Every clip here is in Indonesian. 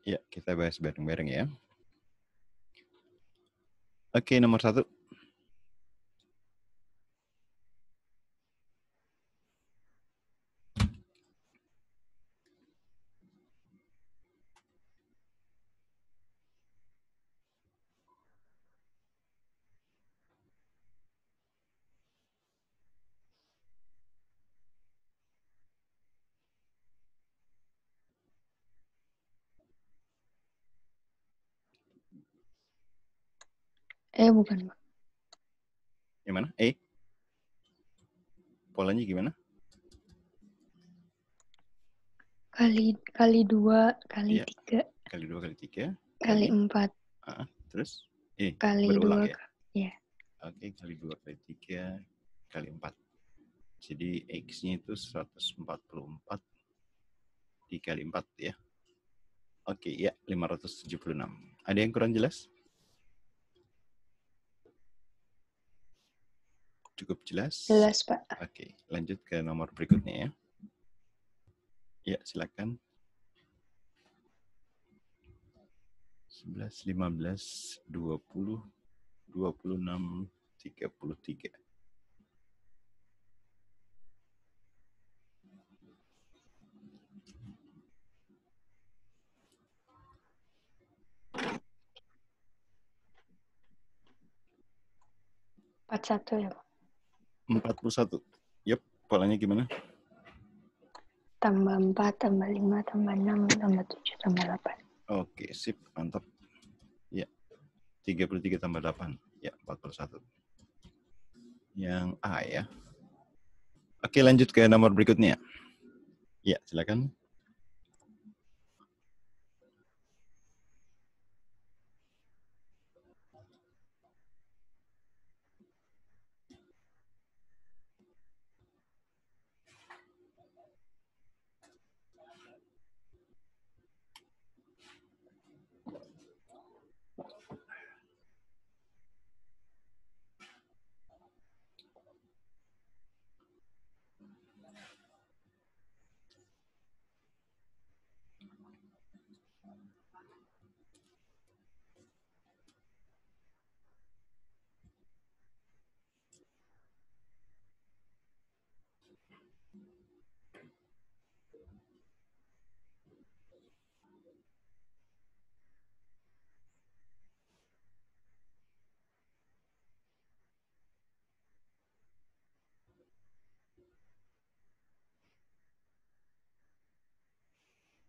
Ya, kita bahas bareng-bareng ya. Oke, nomor 1. Bukan, Pak. Yang mana? Polanya gimana? Kali 2, kali Iya. 3, Kali 2, kali 3, kali 4, terus? kali Berulang 2, ya? ya. Oke, kali 2, kali 3, kali 4. Jadi X-nya itu 144 dikali 4 ya. Oke, ya, 576. Ada yang kurang jelas? Cukup jelas? Jelas, Pak. Oke, lanjut ke nomor berikutnya ya. Ya, silakan. 11, 15, 20, 26, 33. Satu ya, Pak. 41. Yep, polanya gimana? Tambah 4, tambah 5, tambah 6, tambah 7, tambah 8. Oke, sip, mantap. Ya, 33 tambah 8. Ya, 41. Yang A ya. Oke, lanjut ke nomor berikutnya. Ya, silakan.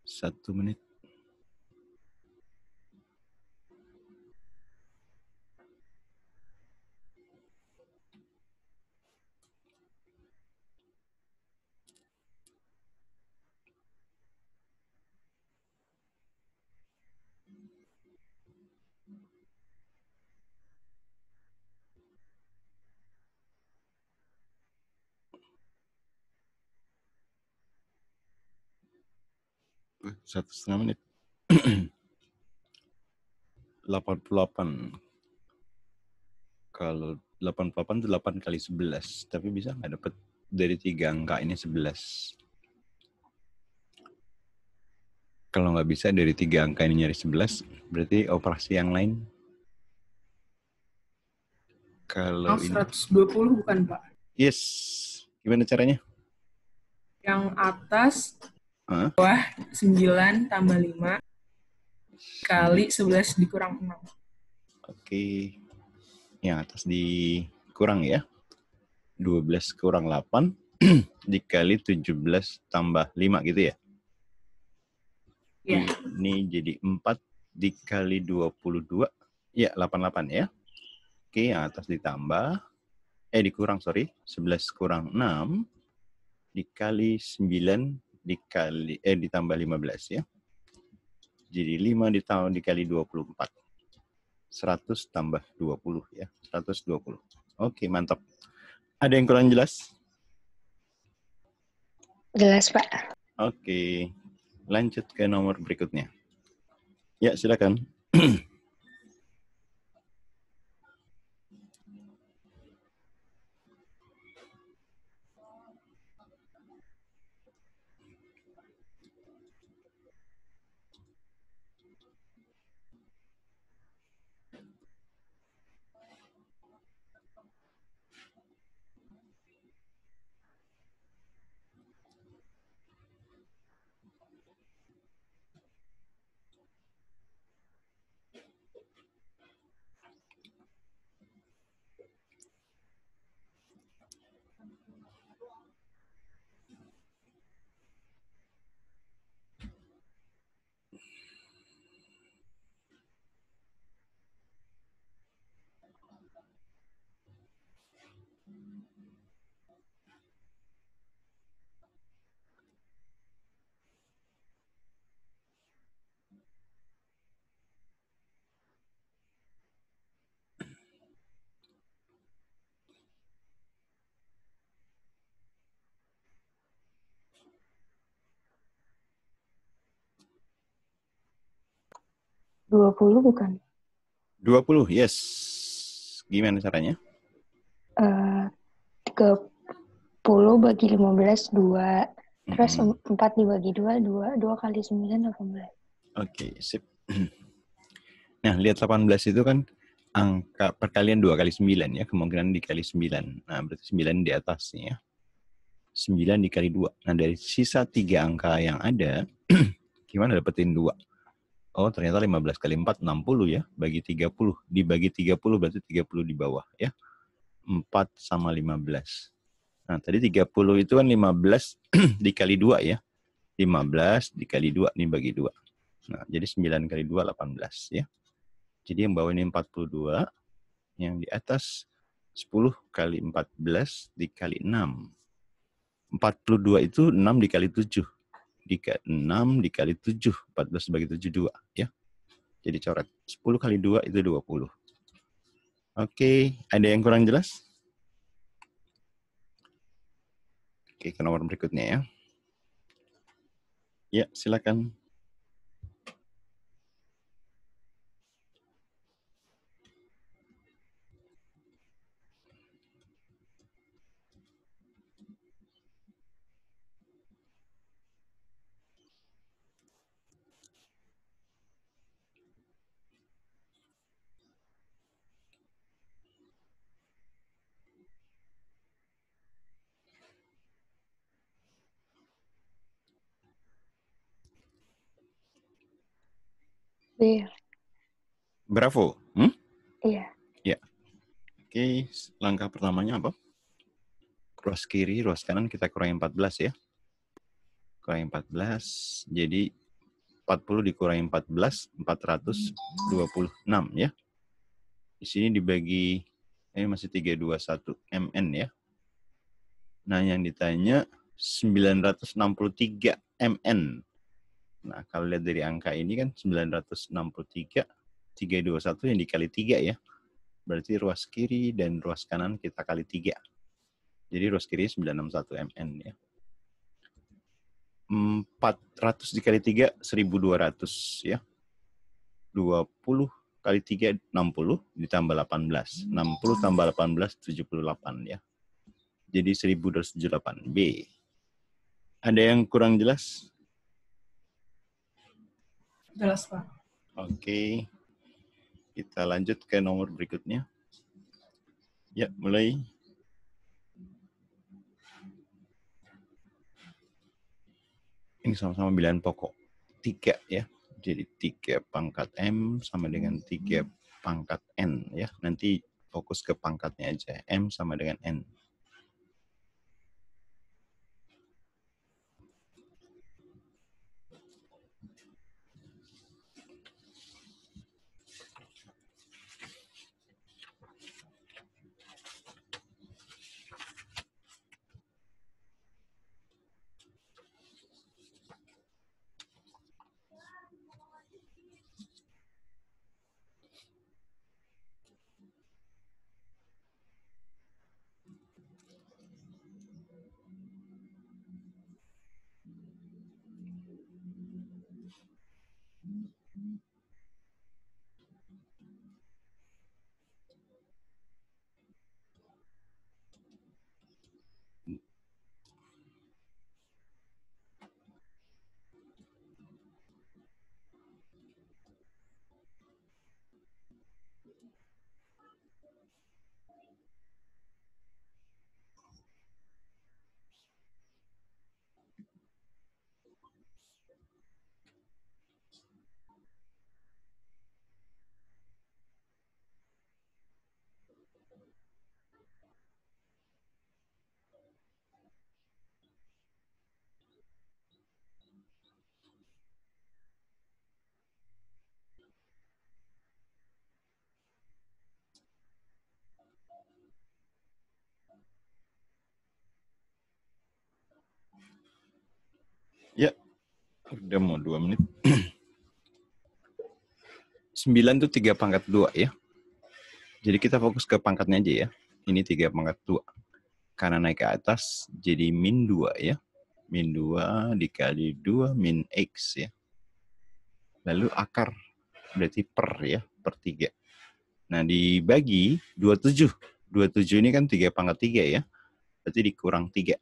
Satu menit. Satu setengah menit. 88. Kalau 88 itu 8 kali 11. Tapi bisa nggak dapat dari 3 angka ini 11? Kalau nggak bisa dari 3 angka ini nyari 11, berarti operasi yang lain. Kalau ini 120 bukan, Pak? yes. Gimana caranya? Yang atas bawah 9 tambah 5 kali 11 dikurang 6. Oke. Yang atas dikurang ya. 12 kurang 8 dikali 17 tambah 5 gitu ya. Ya. Ini jadi 4 dikali 22. Ya, 88 ya. Oke, yang atas ditambah. Dikurang, sorry. 11 kurang 6 dikali 9 ditambah 15 ya. Jadi 5 dikali 24. 100 tambah 20 ya. 120. Oke, mantap. Ada yang kurang jelas? Jelas, Pak. Oke. Lanjut ke nomor berikutnya. Ya, silakan. 20 bukan? 20, yes. Gimana caranya? 30 bagi 15, 2. Terus 4 dibagi 2, 2 kali 9, 18. Oke, sip. Nah, lihat 18 itu kan angka perkalian 2 kali 9 ya. Kemungkinan dikali 9. Nah, berarti 9 di atasnya ya. 9 dikali 2. Nah, dari sisa 3 angka yang ada, gimana dapetin 2? Oh, ternyata 15 kali 4, 60 ya. Bagi 30. Dibagi 30 berarti 30 di bawah ya. 4 sama 15. Nah, tadi 30 itu kan 15 dikali 2 ya. 15 dikali 2, ini bagi 2. Nah, jadi 9 kali 2, 18 ya. Jadi yang bawah ini 42. Yang di atas 10 kali 14 dikali 6. 42 itu 6 dikali 7. 6 dikali 7. 14 bagi 7, 2 ya. Jadi coret. 10 kali 2 itu 20. Oke, ada yang kurang jelas? Oke, ke nomor berikutnya ya. Ya, silakan. B. Bravo. Iya. Ya. Oke, langkah pertamanya apa? Ruas kiri, ruas kanan kita kurangi 14 ya. Kurangi 14, jadi 40 dikurangi 14, 426 ya. Di sini dibagi, ini masih 321 MN ya. Nah, yang ditanya 963 MN. Nah, kalau lihat dari angka ini kan 963, 321 yang dikali 3 ya. Berarti ruas kiri dan ruas kanan kita kali 3. Jadi ruas kiri 961 MN ya. 400 dikali 3, 1200 ya. 20 kali 3, 60 ditambah 18. 60 tambah 18, 78 ya. Jadi 1278 B. Ada yang kurang jelas? Jelas, Pak. Oke. Kita lanjut ke nomor berikutnya. Ya, mulai. Ini sama-sama bilangan pokok. 3 ya. Jadi 3 pangkat M sama dengan 3 pangkat N ya. Nanti fokus ke pangkatnya aja. M sama dengan N. Ya, udah mau 2 menit. 9 itu 3 pangkat 2 ya. Jadi kita fokus ke pangkatnya aja ya. Ini 3 pangkat 2. Karena naik ke atas jadi min 2 ya. Min 2 dikali 2 min X ya. Lalu akar berarti per ya, per 3. Nah, dibagi 27. 27 ini kan 3 pangkat 3 ya. Berarti dikurang 3.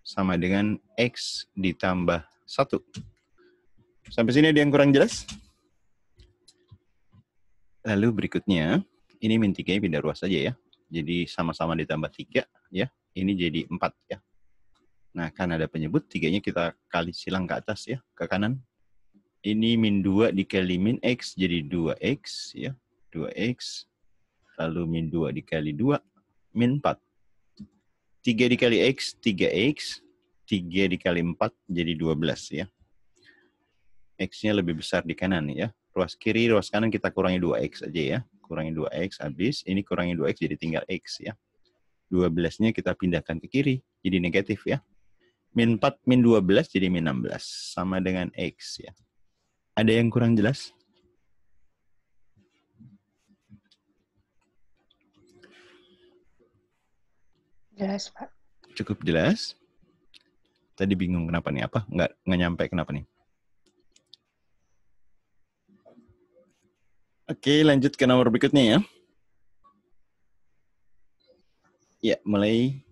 Sama dengan X ditambah 1. Sampai sini ada yang kurang jelas? Lalu berikutnya, ini min 3-nya pindah ruas saja ya. Jadi sama-sama ditambah 3 ya. Ini jadi 4 ya. Nah, kan ada penyebut, 3-nya kita kali silang ke atas ya, ke kanan. Ini min 2 dikali min X, jadi 2X ya. 2X. Lalu min 2 dikali 2, min 4. 3 dikali X, 3X. 3 dikali 4, jadi 12 ya. X-nya lebih besar di kanan ya. Ruas kiri, ruas kanan kita kurangi 2X aja ya. Kurangi 2X habis. Ini kurangi 2X jadi tinggal X ya. 12-nya kita pindahkan ke kiri. Jadi negatif ya. Min 4, min 12 jadi min 16. Sama dengan X ya. Ada yang kurang jelas? Jelas, Pak. Cukup jelas. Tadi bingung kenapa nih? Apa? Nggak nyampe kenapa nih? Oke, lanjut ke nomor berikutnya ya. Ya, mulai.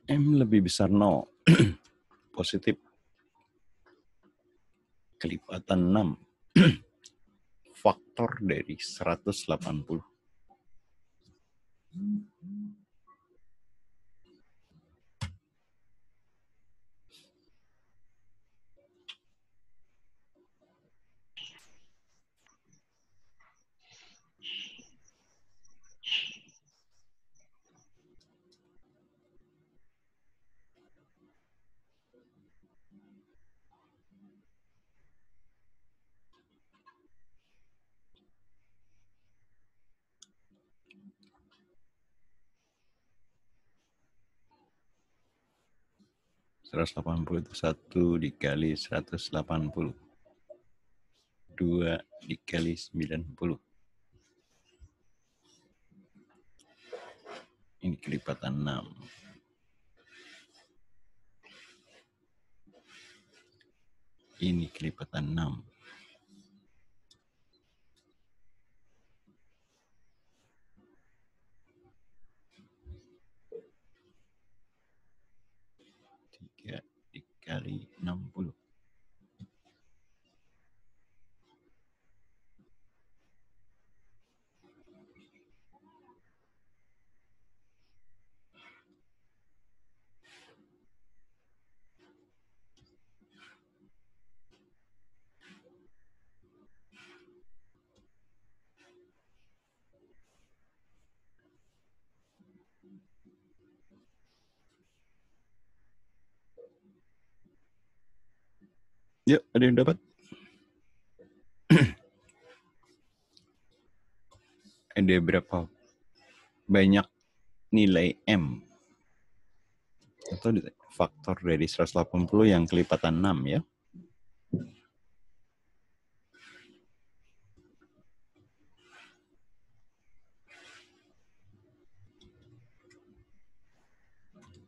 M lebih besar 0. Positif. Kelipatan 6. Faktor dari 180. itu 1 dikali 180. 2 dikali 90. Ini kelipatan 6. Ini kelipatan 6. Dikali 60. Yuk, ada yang dapat? Ada berapa banyak nilai M? Atau faktor dari 180 yang kelipatan 6 ya?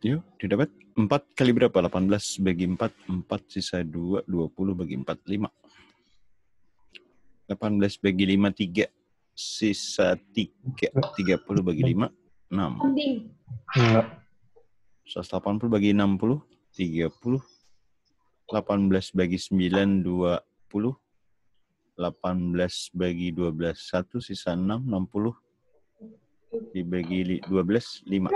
Yuk, didapat 4 kali berapa? 18 bagi 4, 4 sisa 2, 20 bagi 4, 5. 18 bagi 5, 3. Sisa 3, 30 bagi 5, 6. 180 bagi 60, 30. 18 bagi 9, 20. 18 bagi 12, 1. Sisa 6, 60. Dibagi 12, 5.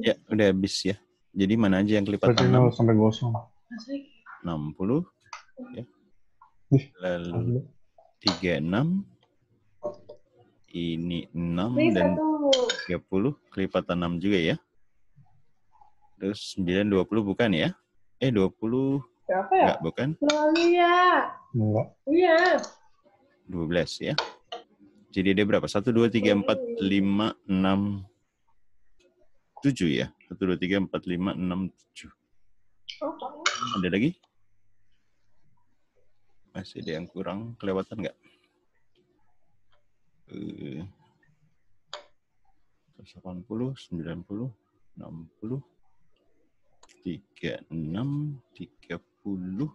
Ya, udah habis ya. Jadi mana aja yang kelipatan 6? Sampai gosong. 60. Ya. Lalu 36. Ini 6 dan 30. Kelipatan 6 juga ya. Terus 9, 20 bukan ya? 20. Berapa ya? Enggak, bukan. Enggak. Iya. 12 ya. Jadi ada berapa? 1, 2, 3, 4, 5, 6, 7 ya. 1, 2, 3, 4, 5, 6, 7. Ada lagi? Masih ada yang kurang? Kelewatan nggak? 80, 90, 60, 36, 30.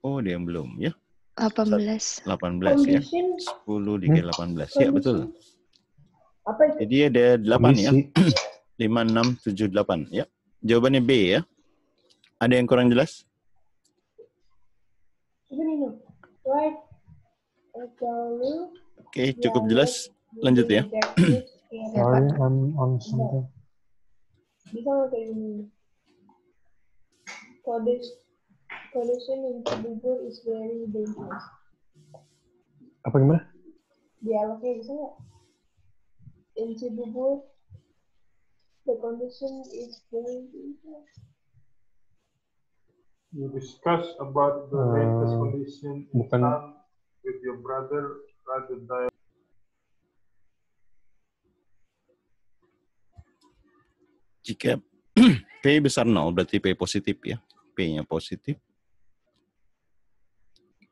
Oh, ada yang belum ya? 18. 18 ya. 10 dikali 18. Ya, betul. Apa itu? Jadi ada 8 ya. Kondisi. 5, 6, 7, 8 ya. Jawabannya B ya. Ada yang kurang jelas? Oke, cukup jelas. Lanjut ya. Sorry, I'm on something. Bisa nggak kayak gini? Condition in Cibubur is very dangerous. Apa gimana? Dialognya bisa nggak? In Cibubur, the condition is very dangerous. You discuss about the latest condition in bukan. town with your brother rather than. Jika P besar 0, berarti P positif ya. P-nya positif.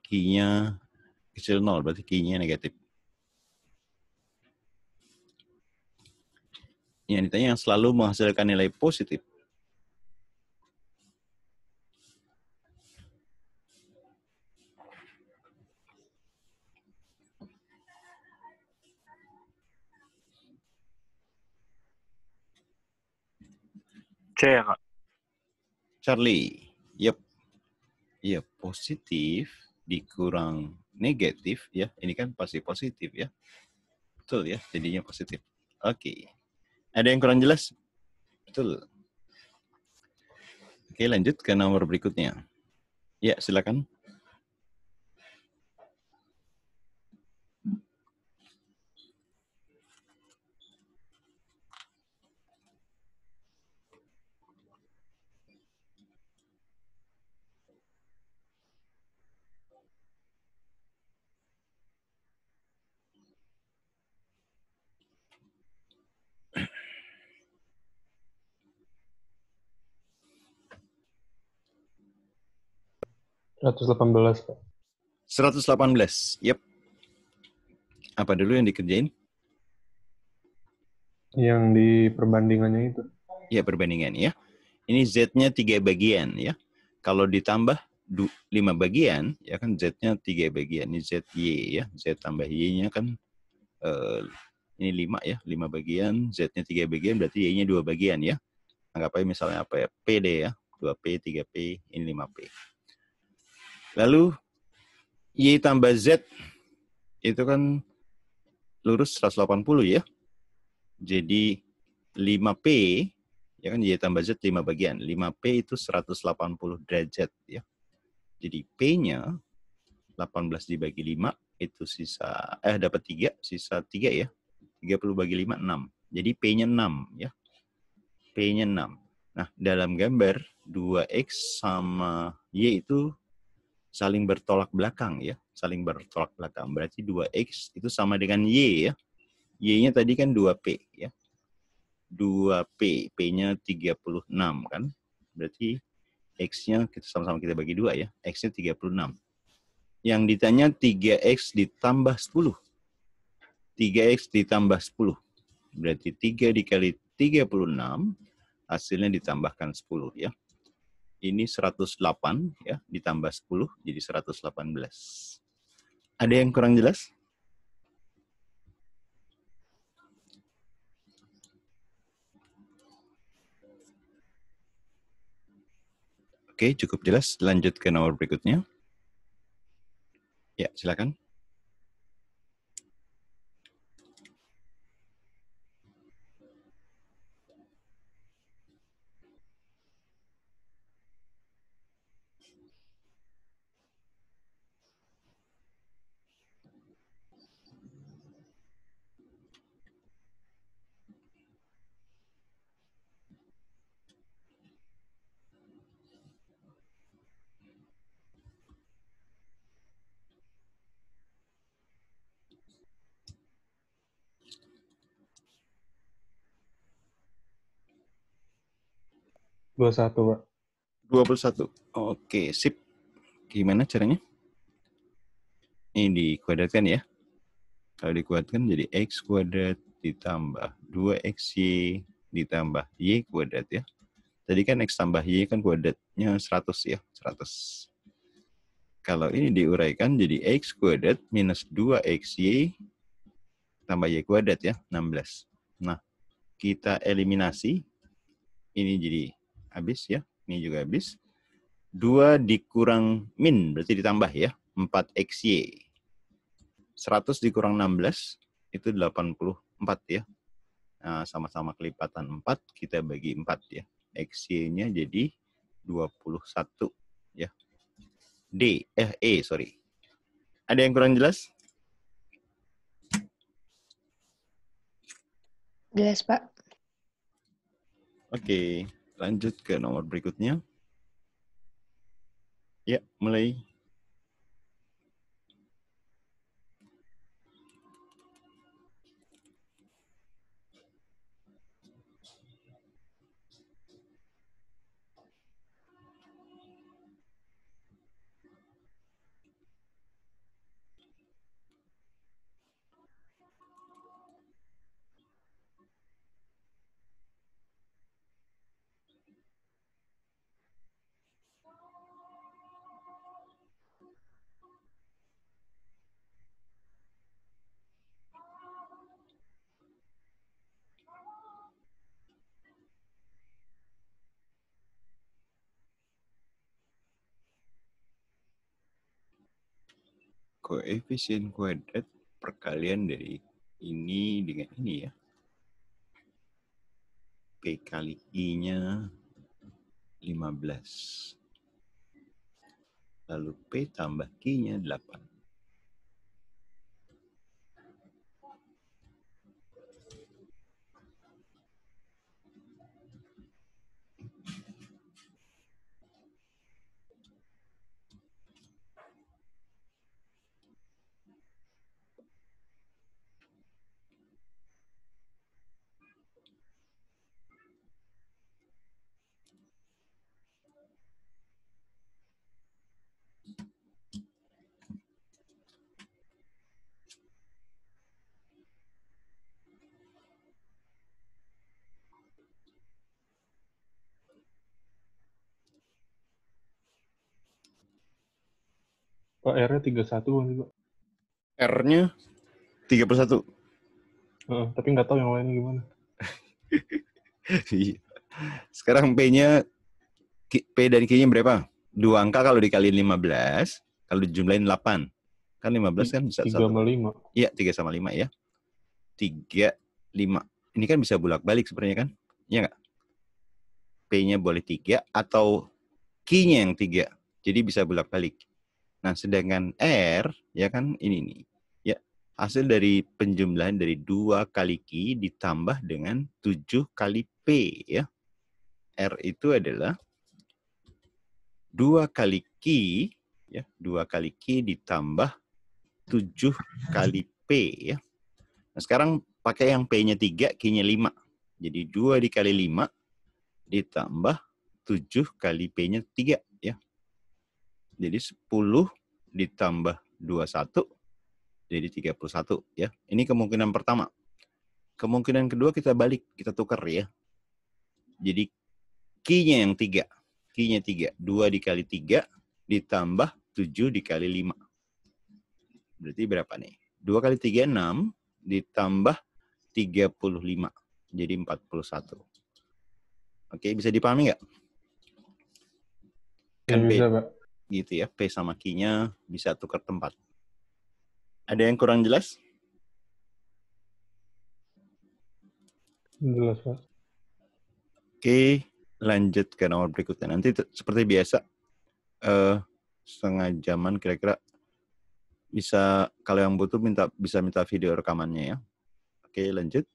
Q-nya kecil 0, berarti Q-nya negatif. Yang ditanya yang selalu menghasilkan nilai positif. C ya, Kak? Charlie. Yep. Ya, positif dikurang negatif ya. Ini kan pasti positif ya. Betul ya, jadinya positif. Oke. Ada yang kurang jelas? Betul. Oke, lanjut ke nomor berikutnya. Ya, silakan. $118, Pak. 118. Yep. Apa dulu yang dikerjain? Yang di perbandingannya itu. Ya, perbandingan ya. Ini Z-nya 3 bagian ya. Kalau ditambah 5 bagian, ya kan Z-nya 3 bagian. Ini ZY ya. Z tambah Y-nya kan ini 5 ya. 5 bagian. Z-nya 3 bagian, berarti Y-nya 2 bagian ya. Anggap aja misalnya apa ya? PD ya. 2P, 3P, ini 5P. Lalu Y tambah Z itu kan lurus 180 ya. Jadi 5P, ya kan Y tambah Z 5 bagian. 5P itu 180 derajat ya. Jadi P-nya 18 dibagi 5 itu sisa dapat 3, sisa 3 ya. 30 bagi 5 6. Jadi P-nya 6 ya. P-nya 6. Nah, dalam gambar 2X sama Y itu saling bertolak belakang ya. Saling bertolak belakang. Berarti 2X itu sama dengan Y ya. Y-nya tadi kan 2P ya. 2P, P-nya 36 kan. Berarti X-nya kita sama-sama kita bagi 2 ya. X-nya 36. Yang ditanya 3X ditambah 10. 3X ditambah 10. Berarti 3 dikali 36, hasilnya ditambahkan 10 ya. Ini 108 ya, ditambah 10, jadi 118. Ada yang kurang jelas? Oke, cukup jelas. Lanjut ke nomor berikutnya. Ya, silakan. 21, Pak. 21. Oke, sip. Gimana caranya? Ini dikuadratkan ya. Kalau dikuadratkan jadi X kuadrat ditambah 2XY ditambah Y kuadrat ya. Tadi kan X tambah Y kan kuadratnya 100 ya. 100. Kalau ini diuraikan jadi X kuadrat minus 2XY tambah Y kuadrat ya. 16. Nah, kita eliminasi. Ini jadi habis ya. Ini juga habis. 2 dikurang min, berarti ditambah ya. 4XY. 100 dikurang 16, itu 84 ya. Nah, sama-sama kelipatan 4, kita bagi 4 ya. XY-nya jadi 21 ya. Sorry. Ada yang kurang jelas? Jelas, Pak. Oke, lanjut ke nomor berikutnya. Ya, mulai. Koefisien kuadrat perkalian dari ini dengan ini ya. P kali I-nya 15. Lalu P tambah Q-nya 8. Pak, R-nya 31 Bang, Pak. R-nya 31. Tapi nggak tahu yang lainnya gimana. Sekarang P-nya, P dan Q-nya berapa? 2 angka kalau dikaliin 15, kalau dijumlahin 8. Kan 15 kan bisa 3 sama 1. 5. Iya, 3 sama 5 ya. 3, 5. Ini kan bisa bolak-balik sebenarnya kan? Iya nggak? P-nya boleh 3 atau Q-nya yang 3. Jadi bisa bolak-balik. Nah, sedangkan R, ya kan ini nih. Ya, hasil dari penjumlahan dari 2 kali Q ditambah dengan 7 kali P ya. R itu adalah 2 kali Q, ya, 2 kali Q ditambah 7 kali P ya. Nah, sekarang pakai yang P-nya 3, Q-nya 5. Jadi 2 dikali 5 ditambah 7 kali P-nya 3 ya. Jadi 10 ditambah 21 jadi 31 ya. Ini kemungkinan pertama. Kemungkinan kedua kita balik, kita tukar ya. Jadi Q-nya yang 3. Q-nya 3. 2 dikali 3 ditambah 7 dikali 5. Berarti berapa nih? 2 kali 3, 6 ditambah 35. Jadi 41. Oke, bisa dipahami nggak? Kan Ya, bisa, Pak. Gitu ya, P sama Q-nya bisa tukar tempat. Ada yang kurang jelas? Jelas, Pak. Oke, lanjut ke nomor berikutnya. Nanti seperti biasa, setengah jaman kira-kira bisa, kalau yang butuh bisa minta video rekamannya ya. Oke, lanjut.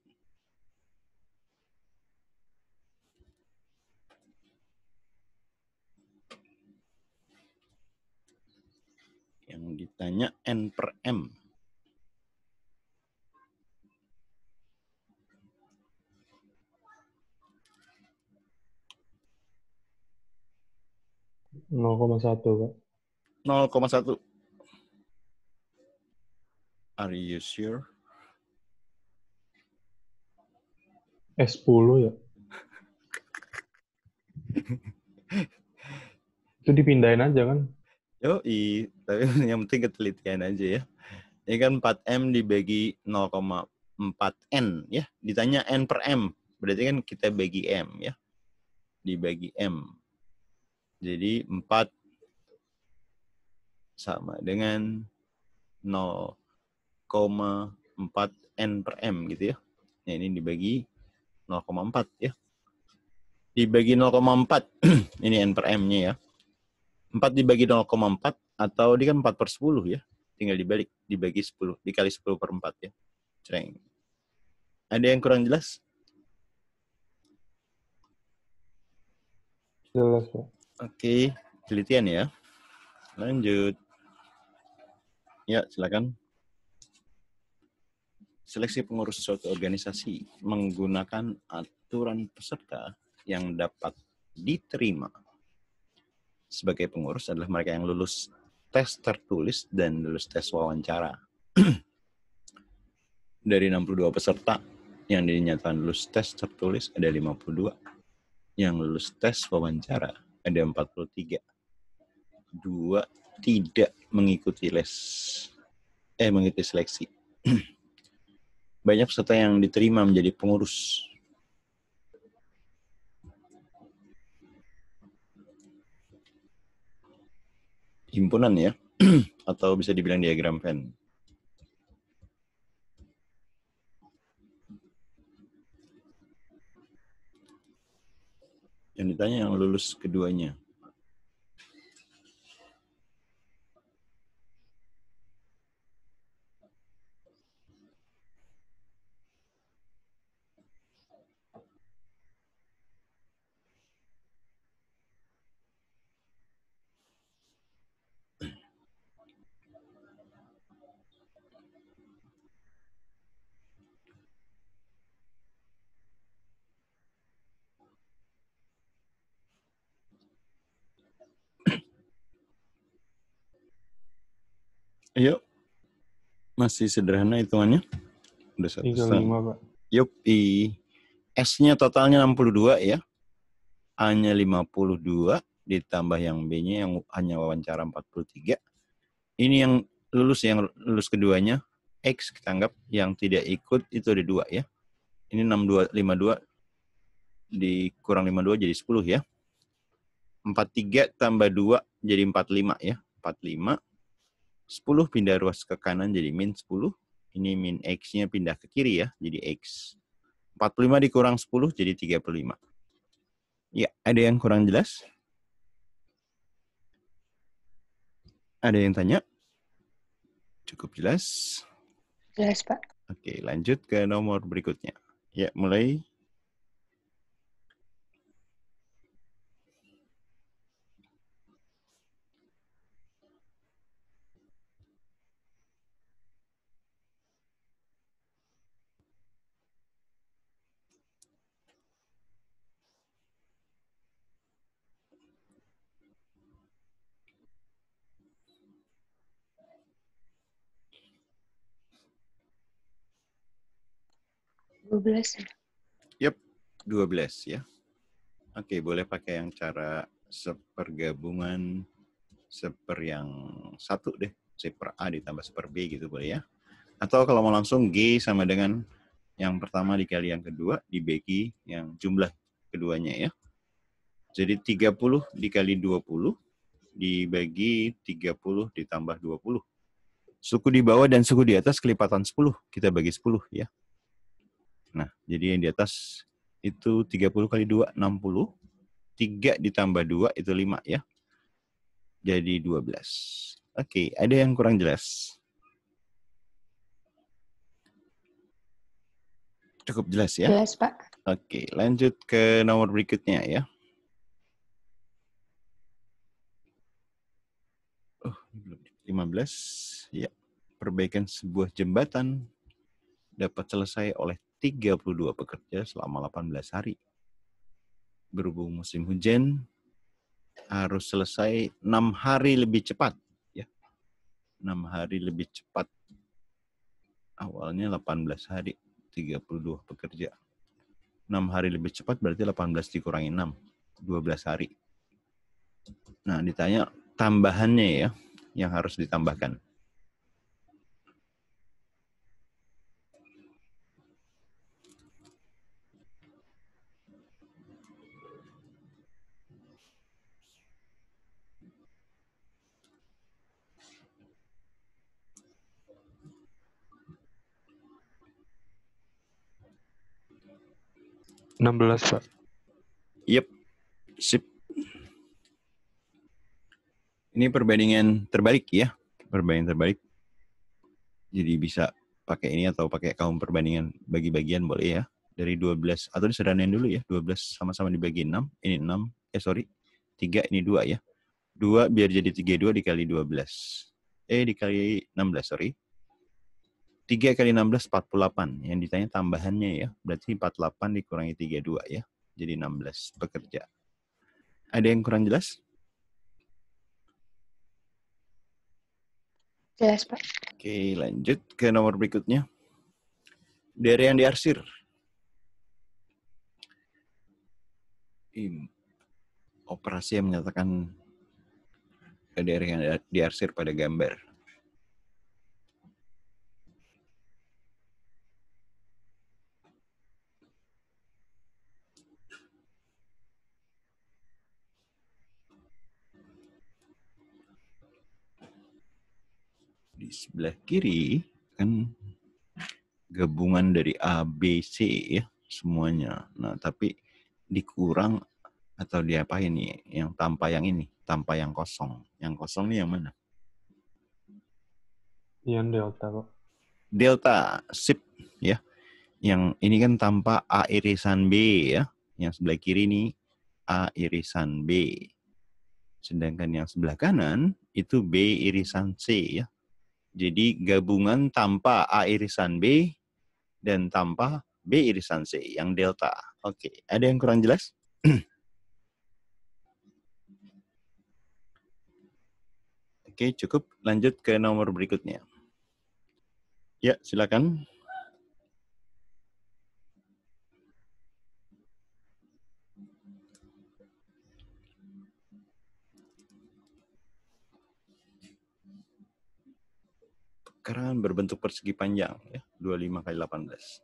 Yang ditanya N per M. 0,1, Pak. 0,1. Are you sure? 10 ya? Itu dipindahin aja kan? Yoi, tapi yang penting ketelitian aja ya. Ini kan 4M dibagi 0,4N ya. Ditanya N per M. Berarti kan kita bagi M ya. Dibagi M. Jadi 4 sama dengan 0,4 N per M gitu ya. Nah, ini dibagi 0,4 ya. Dibagi 0,4. Ini N per M-nya ya. 4 dibagi 0,4 atau ini kan 4 per 10 ya. Tinggal dibalik, dibagi 10, dikali 10 per 4 ya. Cereng. Ada yang kurang jelas? Jelas, Pak. Oke, penelitian ya. Lanjut. Ya, silakan. Seleksi pengurus suatu organisasi menggunakan aturan peserta yang dapat diterima sebagai pengurus adalah mereka yang lulus tes tertulis dan lulus tes wawancara. Dari 62 peserta yang dinyatakan lulus tes tertulis ada 52. Yang lulus tes wawancara ada 43. 2 tidak mengikuti mengikuti seleksi. Banyak peserta yang diterima menjadi pengurus. Himpunan ya, atau bisa dibilang diagram Venn. Yang ditanya yang lulus keduanya. Ayo. Masih sederhana hitungannya. Udah 1,5. 35, Pak. Yupi. S-nya totalnya 62 ya. A-nya 52 ditambah yang B-nya yang hanya wawancara 43. Ini yang lulus keduanya X kita anggap, yang tidak ikut itu ada 2 ya. Ini 52 dikurang 52 jadi 10 ya. 43 tambah 2 jadi 45 ya. 45. 10 pindah ruas ke kanan jadi min 10. Ini min X-nya pindah ke kiri ya, jadi X. 45 dikurang 10 jadi 35. Ya, ada yang kurang jelas? Ada yang tanya? Cukup jelas? Jelas, Pak. Oke, lanjut ke nomor berikutnya. Ya, mulai. Yep, 12 ya. Oke, boleh pakai yang cara sepergabungan yang 1 deh. Seper A ditambah seper B gitu boleh ya. Atau kalau mau langsung G sama dengan yang pertama dikali yang kedua dibagi yang jumlah keduanya ya. Jadi 30 dikali 20 dibagi 30 ditambah 20. Suku di bawah dan suku di atas kelipatan 10. Kita bagi 10 ya. Nah, jadi yang di atas itu 30 kali 2, 60. 3 ditambah 2 itu 5 ya. Jadi 12. Oke, ada yang kurang jelas? Cukup jelas ya? Jelas, Pak. Oke, lanjut ke nomor berikutnya ya. 15. Ya. Perbaikan sebuah jembatan dapat selesai oleh 32 pekerja selama 18 hari. Berhubung musim hujan, harus selesai 6 hari lebih cepat. Ya. 6 hari lebih cepat. Awalnya 18 hari, 32 pekerja. 6 hari lebih cepat berarti 18 dikurangi 6, 12 hari. Nah, ditanya tambahannya ya, yang harus ditambahkan. Enam belas, Pak. Yep, sip. Ini perbandingan terbalik ya, perbandingan terbalik. Jadi bisa pakai ini atau pakai kaum perbandingan bagi bagian boleh ya. Dari 12, atau disederhanain dulu ya, 12 sama-sama dibagi 6, ini 6, 3, ini 2 ya. 2 biar jadi 32 dikali 12. Dikali 16, sorry. 3 kali 16, 48. Yang ditanya tambahannya ya, berarti 48 dikurangi 32 ya. Jadi 16 pekerja. Ada yang kurang jelas? Jelas, Pak. Oke, lanjut ke nomor berikutnya. Daerah yang diarsir. Operasi yang menyatakan daerah yang diarsir pada gambar. Di sebelah kiri kan gabungan dari A, B, C ya semuanya. Nah, tapi dikurang atau diapain nih yang tanpa yang ini, tanpa yang kosong. Yang kosong nih yang mana? Yang delta, Pak. Delta, sip ya. Yang ini kan tanpa A irisan B ya. Yang sebelah kiri nih A irisan B. Sedangkan yang sebelah kanan itu B irisan C ya. Jadi gabungan tanpa A irisan B dan tanpa B irisan C, yang delta. Oke, ada yang kurang jelas? Oke, cukup. Lanjut ke nomor berikutnya. Ya, silakan. Pekarangan berbentuk persegi panjang, ya, 25 kali 18.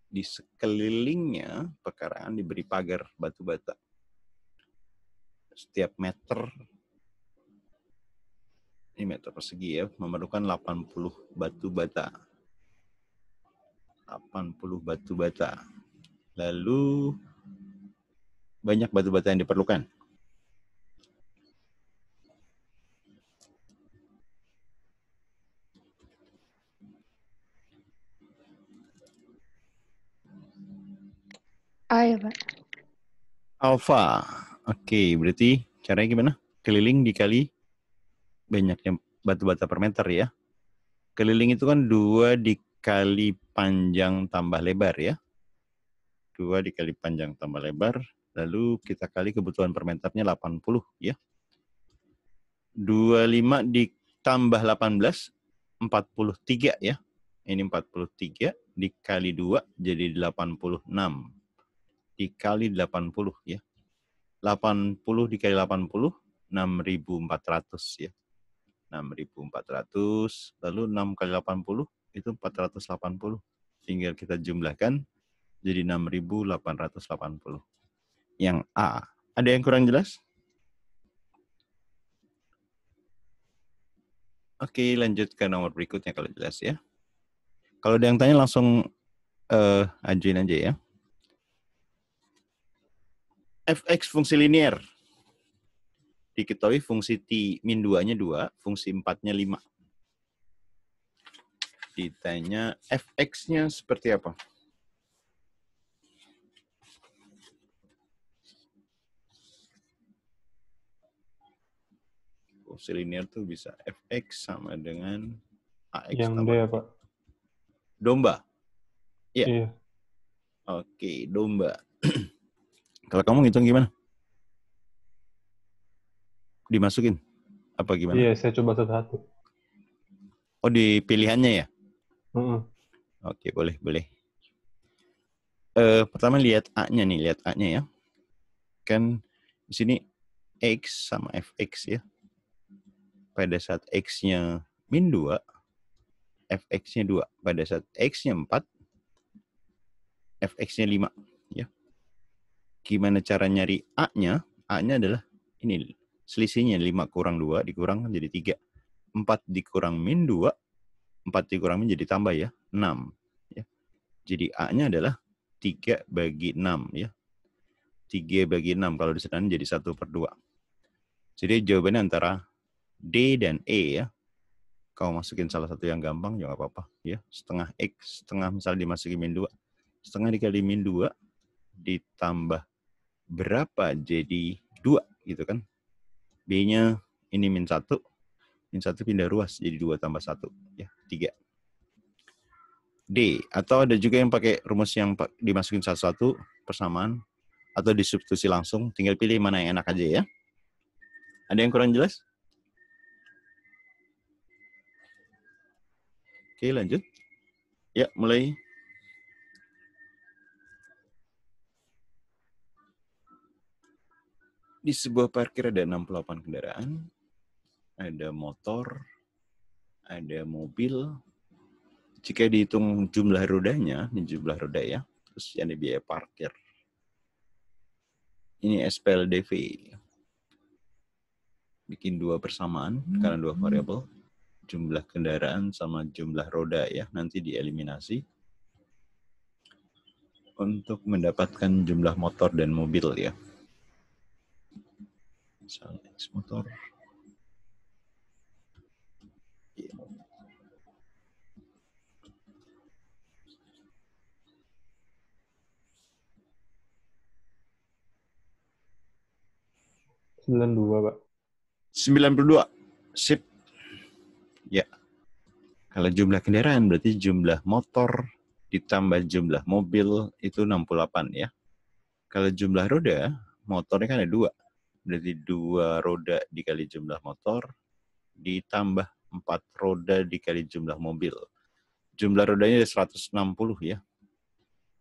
Di sekelilingnya pekarangan diberi pagar batu bata. Setiap meter, ini meter persegi ya, memerlukan 80 batu bata. 80 batu bata. Lalu banyak batu bata yang diperlukan. A ya, Pak. Alfa. Oke, berarti caranya gimana? Keliling dikali banyaknya batu bata per meter ya. Keliling itu kan 2 dikali panjang tambah lebar ya. 2 dikali panjang tambah lebar. Lalu kita kali kebutuhan per meternya 80 ya. 25 ditambah 18, 43 ya. Ini 43 dikali 2 jadi 86. Dikali 80 ya. 80 dikali 80, 6.400 ya. 6.400, lalu 6 kali 80 itu 480. Tinggal kita jumlahkan jadi 6.880. Yang A. Ada yang kurang jelas? Oke, lanjut ke nomor berikutnya kalau jelas ya. Kalau ada yang tanya langsung ajuin aja ya. Fx fungsi linear. Diketahui fungsi T min 2-nya 2, fungsi 4-nya 5. Ditanya Fx-nya seperti apa? Fungsi linear tuh bisa Fx sama dengan Ax Yang D tambah ya, Pak? domba. Iya. Iya. Oke, domba. Kalau kamu ngitung gimana? dimasukin? Apa gimana? Iya, saya coba satu-satu. Oh, di pilihannya ya? Heeh. Oke, boleh. Pertama lihat A-nya nih, lihat A-nya ya. Kan di sini X sama Fx ya. Pada saat X-nya min 2, Fx-nya 2. Pada saat X-nya 4, Fx-nya 5. Ya. Gimana cara nyari A-nya? A-nya adalah ini, selisihnya 5 kurang 2, dikurang jadi 3. 4 dikurang min 2, 4 dikurang min jadi tambah ya, 6. Ya. Jadi A-nya adalah 3 bagi 6 ya. 3 bagi 6 kalau disederhanakan jadi 1/2. Jadi jawabannya antara D dan E ya. Kau masukin salah satu yang gampang juga nggak apa-apa ya. Setengah X, setengah misalnya dimasukin min 2. Setengah dikali min 2 ditambah berapa jadi 2 gitu kan. B-nya ini min 1. Min 1 pindah ruas jadi 2 tambah 1 ya, 3. D. Atau ada juga yang pakai rumus yang dimasukin satu-satu persamaan atau disubstitusi langsung. Tinggal pilih mana yang enak aja ya. Ada yang kurang jelas? Oke, lanjut. Ya, mulai. Di sebuah parkir ada 68 kendaraan. Ada motor, ada mobil. Jika dihitung jumlah rodanya, ini jumlah roda ya, terus ada biaya parkir. Ini SPLDV. Bikin 2 persamaan, karena 2 variabel. Jumlah kendaraan sama jumlah roda ya, nanti dieliminasi. Untuk mendapatkan jumlah motor dan mobil ya. Misalnya X motor. Ya. Pak. 92. Sip. Ya. Kalau jumlah kendaraan berarti jumlah motor ditambah jumlah mobil itu 68 ya. Kalau jumlah roda, motornya kan ada 2. Berarti 2 roda dikali jumlah motor ditambah 4 roda dikali jumlah mobil. Jumlah rodanya ada 160 ya.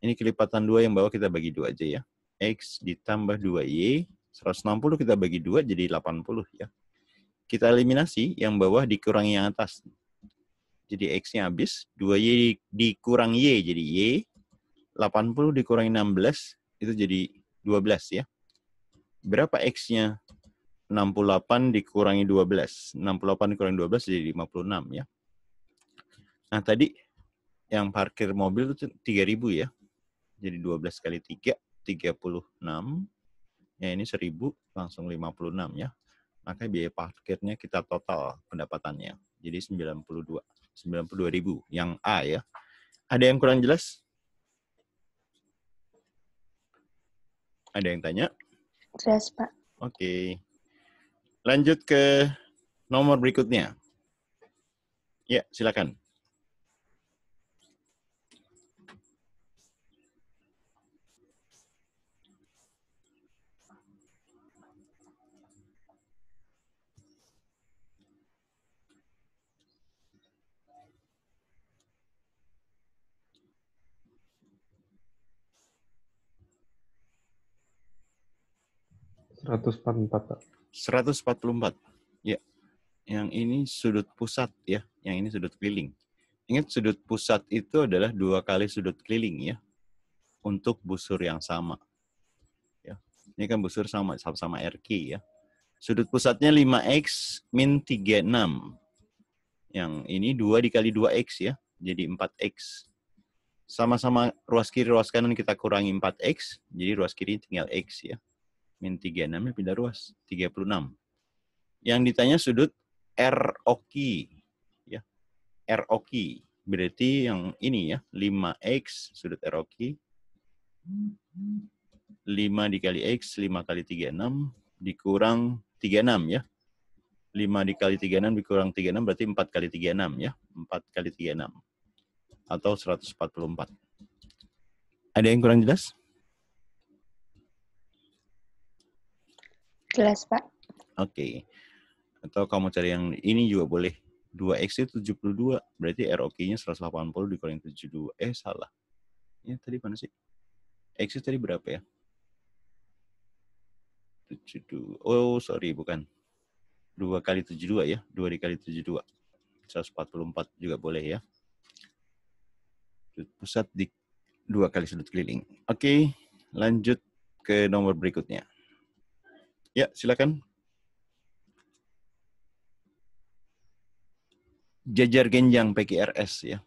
Ini kelipatan 2 yang bawah kita bagi 2 aja ya. X ditambah 2Y, 160 kita bagi 2 jadi 80 ya. Kita eliminasi, yang bawah dikurangi yang atas. Jadi X-nya habis, 2Y dikurang Y jadi Y, 80 dikurangi 16, itu jadi 12 ya. Berapa X-nya? 68 dikurangi 12. 68 dikurangi 12 jadi 56 ya. Nah tadi yang parkir mobil itu 3.000 ya. Jadi 12 kali 3, 36. Ya ini 1.000, langsung 56 ya. Maka biaya parkirnya kita total pendapatannya. Jadi 92.000 yang A ya. Ada yang kurang jelas? Ada yang tanya? Jelas, Pak. Oke. Lanjut ke nomor berikutnya. Ya, silakan. Pak. 144. Ya. Yang ini sudut pusat ya, yang ini sudut keliling. Ingat sudut pusat itu adalah 2 kali sudut keliling ya. Untuk busur yang sama. Ya. Ini kan busur sama RQ ya. Sudut pusatnya 5X min 36. Yang ini 2 dikali 2X ya. Jadi 4X. Sama-sama ruas kiri, ruas kanan kita kurangi 4X. Jadi ruas kiri tinggal X ya. Min 36-nya pindah ruas. 36. Yang ditanya sudut ROQ. Ya. ROQ. Berarti yang ini ya. 5X sudut ROQ. 5 dikali X, 5 kali 36. Dikurang 36 ya. 5 dikali 36 dikurang 36 berarti 4 kali 36 ya. 4 kali 36. Atau 144. Ada yang kurang jelas? Jelas, Pak. Oke. Atau kamu cari yang ini juga boleh. 2X itu 72. Berarti ROK-nya 180 dikurangi 72. Salah. Ya, tadi mana sih? X tadi berapa ya? 72. Oh, sorry, bukan. 2 kali 72 ya. 2 dikali 72. 144 juga boleh ya. Sudut pusat di 2 kali sudut keliling. Oke, lanjut ke nomor berikutnya. Ya, silakan. Jajar genjang PQRS ya.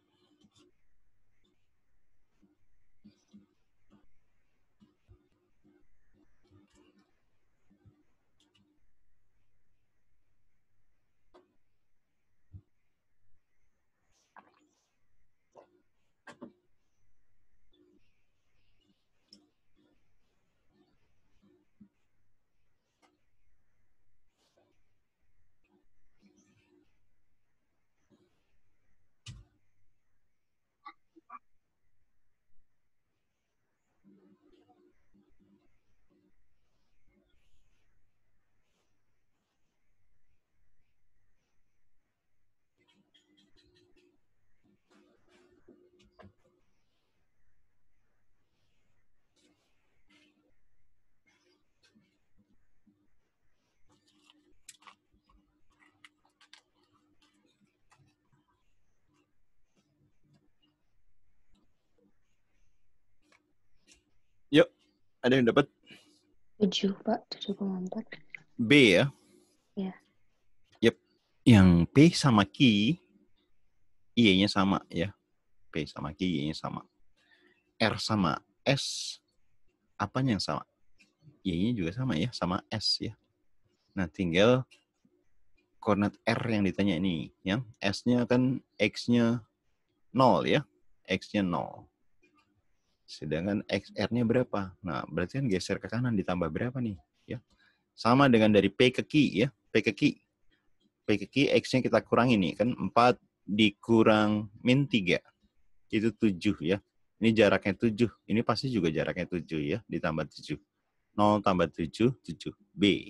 Yuk, ada yang dapat? 7, Pak. 7,4. B ya? Ya. Yep. Yang P sama Q, I-nya sama ya. P sama Q, I-nya sama. R sama S, apanya yang sama? Y-nya juga sama ya, sama S ya. Nah, tinggal koordinat R yang ditanya ini. Yang S-nya kan X-nya 0 ya. X-nya 0. Sedangkan XR-nya berapa? Nah, berarti kan geser ke kanan ditambah berapa nih? Ya. Sama dengan dari P ke Q ya. P ke Q. P ke Q X-nya kita kurangi nih. Kan 4 dikurang min 3. Itu 7 ya. Ini jaraknya 7. Ini pasti juga jaraknya 7 ya. Ditambah 7. 0 tambah 7, 7. B.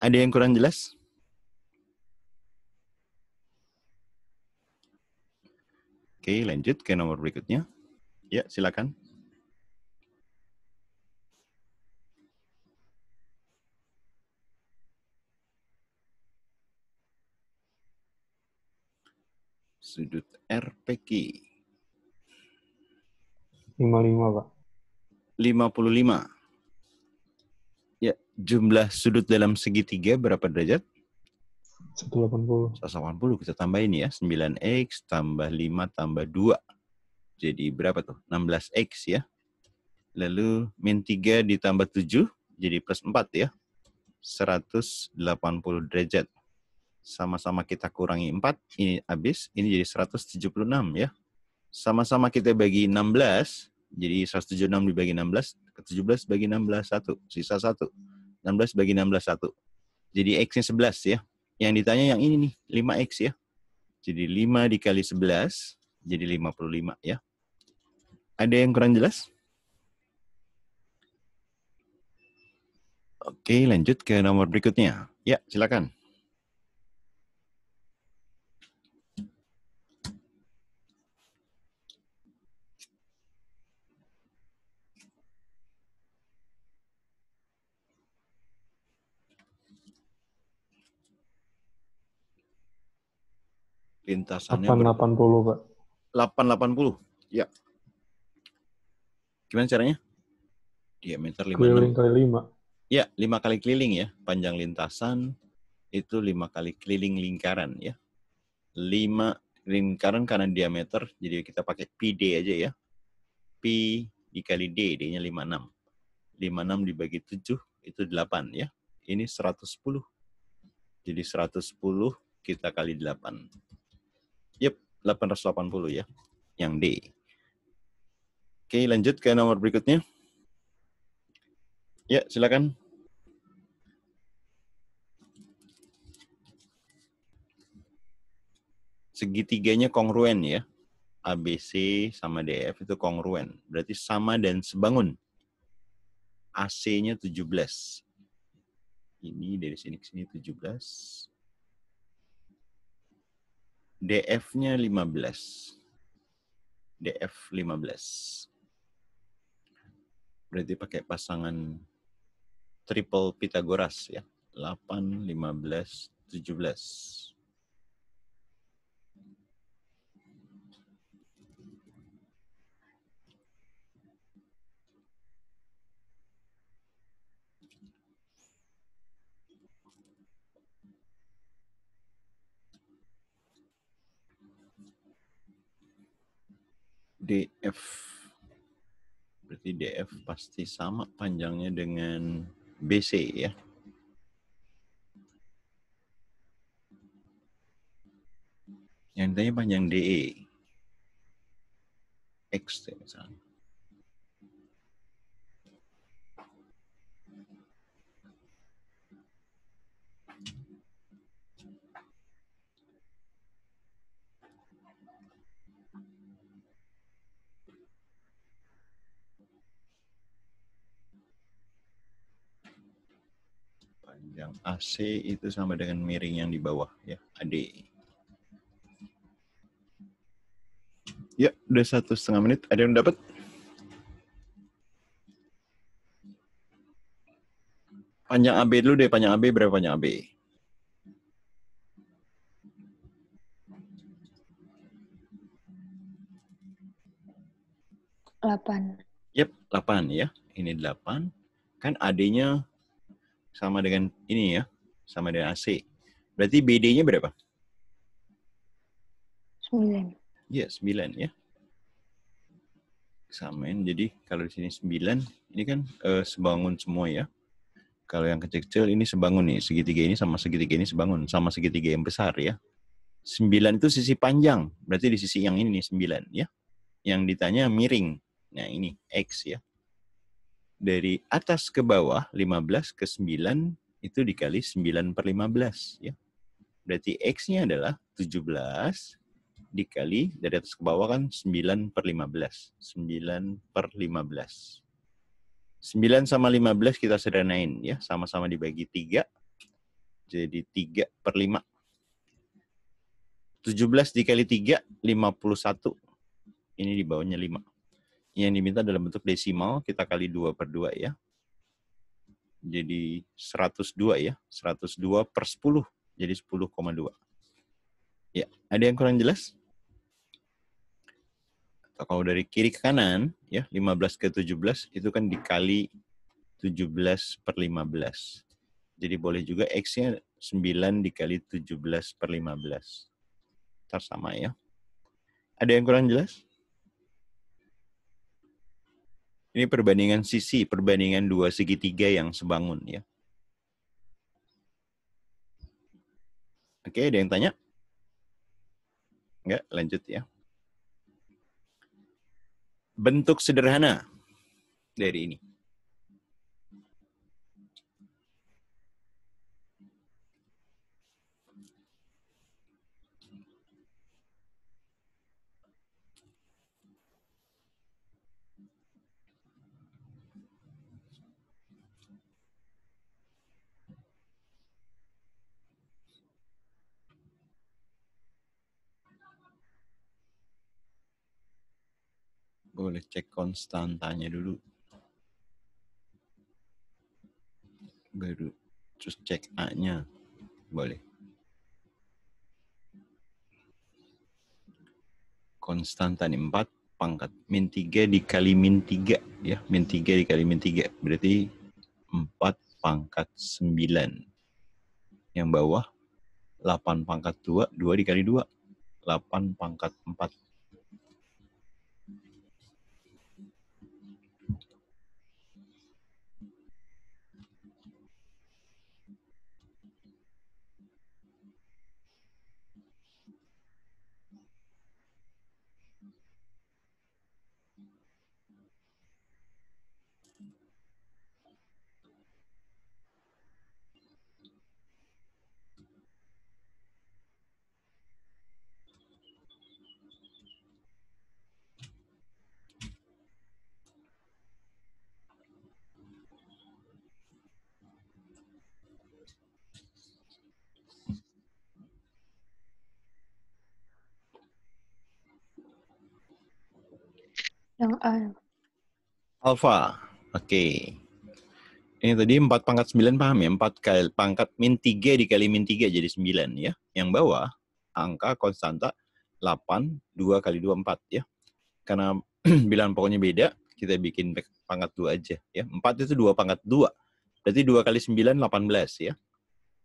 Ada yang kurang jelas? Oke, lanjut ke nomor berikutnya. Ya, silakan. Sudut RPQ. 55, Pak. 55. Ya, jumlah sudut dalam segitiga berapa derajat? 180. 180 kita tambahin ya. 9X tambah 5 tambah 2. Jadi berapa tuh? 16X ya. Lalu min 3 ditambah 7 jadi plus 4 ya. 180 derajat. Sama-sama kita kurangi 4, ini habis, ini jadi 176 ya. Sama-sama kita bagi 16, jadi 176 dibagi 16, ke 17 bagi 16, 1, sisa 1. 16 bagi 16, 1. Jadi X-nya 11 ya. Yang ditanya yang ini nih, 5X ya. Jadi 5 dikali 11, jadi 55 ya. Ada yang kurang jelas? Oke, lanjut ke nomor berikutnya. Ya, silakan. Lintasannya 880, Pak. 880. Ya. Gimana caranya? Diameter 56. Keliling kali 5. Ya, 5 kali keliling ya. Panjang lintasan itu 5 kali keliling lingkaran ya. 5 lingkaran karena diameter, jadi kita pakai PD aja ya. P dikali D, D-nya 56. 56 dibagi 7, itu 8 ya. Ini 110. Jadi 110 kita kali 8. Yep, 880 ya. Yang D. Oke, lanjut ke nomor berikutnya. Ya, silakan. Segitiganya kongruen ya. ABC sama DF itu kongruen. Berarti sama dan sebangun. AC-nya 17. Ini dari sini ke sini 17. DF-nya 15. DF 15. Berarti pakai pasangan triple Pythagoras ya. 8, 15, 17. DF. Berarti DF pasti sama panjangnya dengan BC ya. Yang tanya panjang DE. X misalnya. Panjang AC itu sama dengan miring yang di bawah ya, AD. Ya, udah 1,5 menit. Ada yang dapat? Panjang AB dulu deh, panjang AB berapa panjang AB? 8. Yep, 8 ya. Ini 8. Kan AD-nya sama dengan ini ya, sama dengan AC. Berarti BD-nya berapa? 9. Iya, 9 ya. Samain. Jadi kalau di sini 9, ini kan sebangun semua ya. Kalau yang kecil-kecil ini sebangun nih, segitiga ini sama segitiga ini sebangun, sama segitiga yang besar ya. 9 itu sisi panjang, berarti di sisi yang ini nih 9 ya. Yang ditanya miring. Nah ini X ya. Dari atas ke bawah 15 ke 9 itu dikali 9/15 ya. Berarti X-nya adalah 17 dikali dari atas ke bawah kan 9/15. 9/15. 9 sama 15 kita sederhanain ya, sama-sama dibagi 3. Jadi 3/5. 17 dikali 3, 51. Ini di bawahnya 5. Yang diminta dalam bentuk desimal, kita kali 2/2 ya. Jadi 102 ya. 102/10. Jadi 10,2. Ya, ada yang kurang jelas? Atau kalau dari kiri ke kanan, ya 15 ke 17, itu kan dikali 17/15. Jadi boleh juga X-nya 9 dikali 17/15. Ntar sama ya. Ada yang kurang jelas? Ini perbandingan sisi, perbandingan dua segitiga yang sebangun ya. Oke, ada yang tanya? Enggak, lanjut ya. Bentuk sederhana dari ini. Boleh cek konstantanya dulu. Baru terus cek A-nya. Boleh. Konstanta 4 pangkat min 3 dikali min 3 ya. Min 3 dikali min 3 berarti 4/9. Yang bawah 8/2, 2 dikali 2. 8/4. Yang A. Alpha. Oke. Ini tadi 4 pangkat 9 paham ya? 4 kali pangkat min 3 dikali min 3 jadi 9 ya. Yang bawah angka konstanta 8, 2 kali 2, 4 ya. Karena bilangan pokoknya beda, kita bikin pangkat 2 aja ya. 4 itu 2 pangkat 2. Berarti 2 kali 9, 18 ya.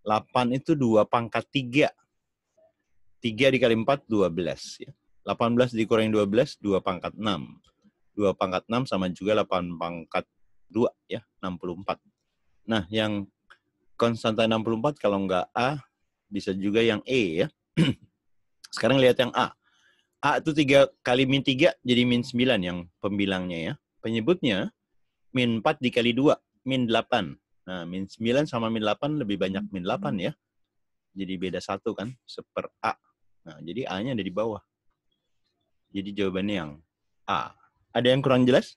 8 itu 2 pangkat 3. 3 dikali 4, 12 ya. 18 dikurangi 12, 2 pangkat 6. 2 pangkat 6 sama juga 8 pangkat 2 ya, 64. Nah, yang konstanta 64 kalau nggak A, bisa juga yang E ya. Sekarang lihat yang A. A itu 3 kali min 3 jadi min 9 yang pembilangnya ya. Penyebutnya min 4 dikali 2, min 8. Nah, min 9 sama min 8 lebih banyak min 8 ya. Jadi beda 1 kan, seper A. Nah, jadi A-nya ada di bawah. Jadi jawabannya yang A. Ada yang kurang jelas?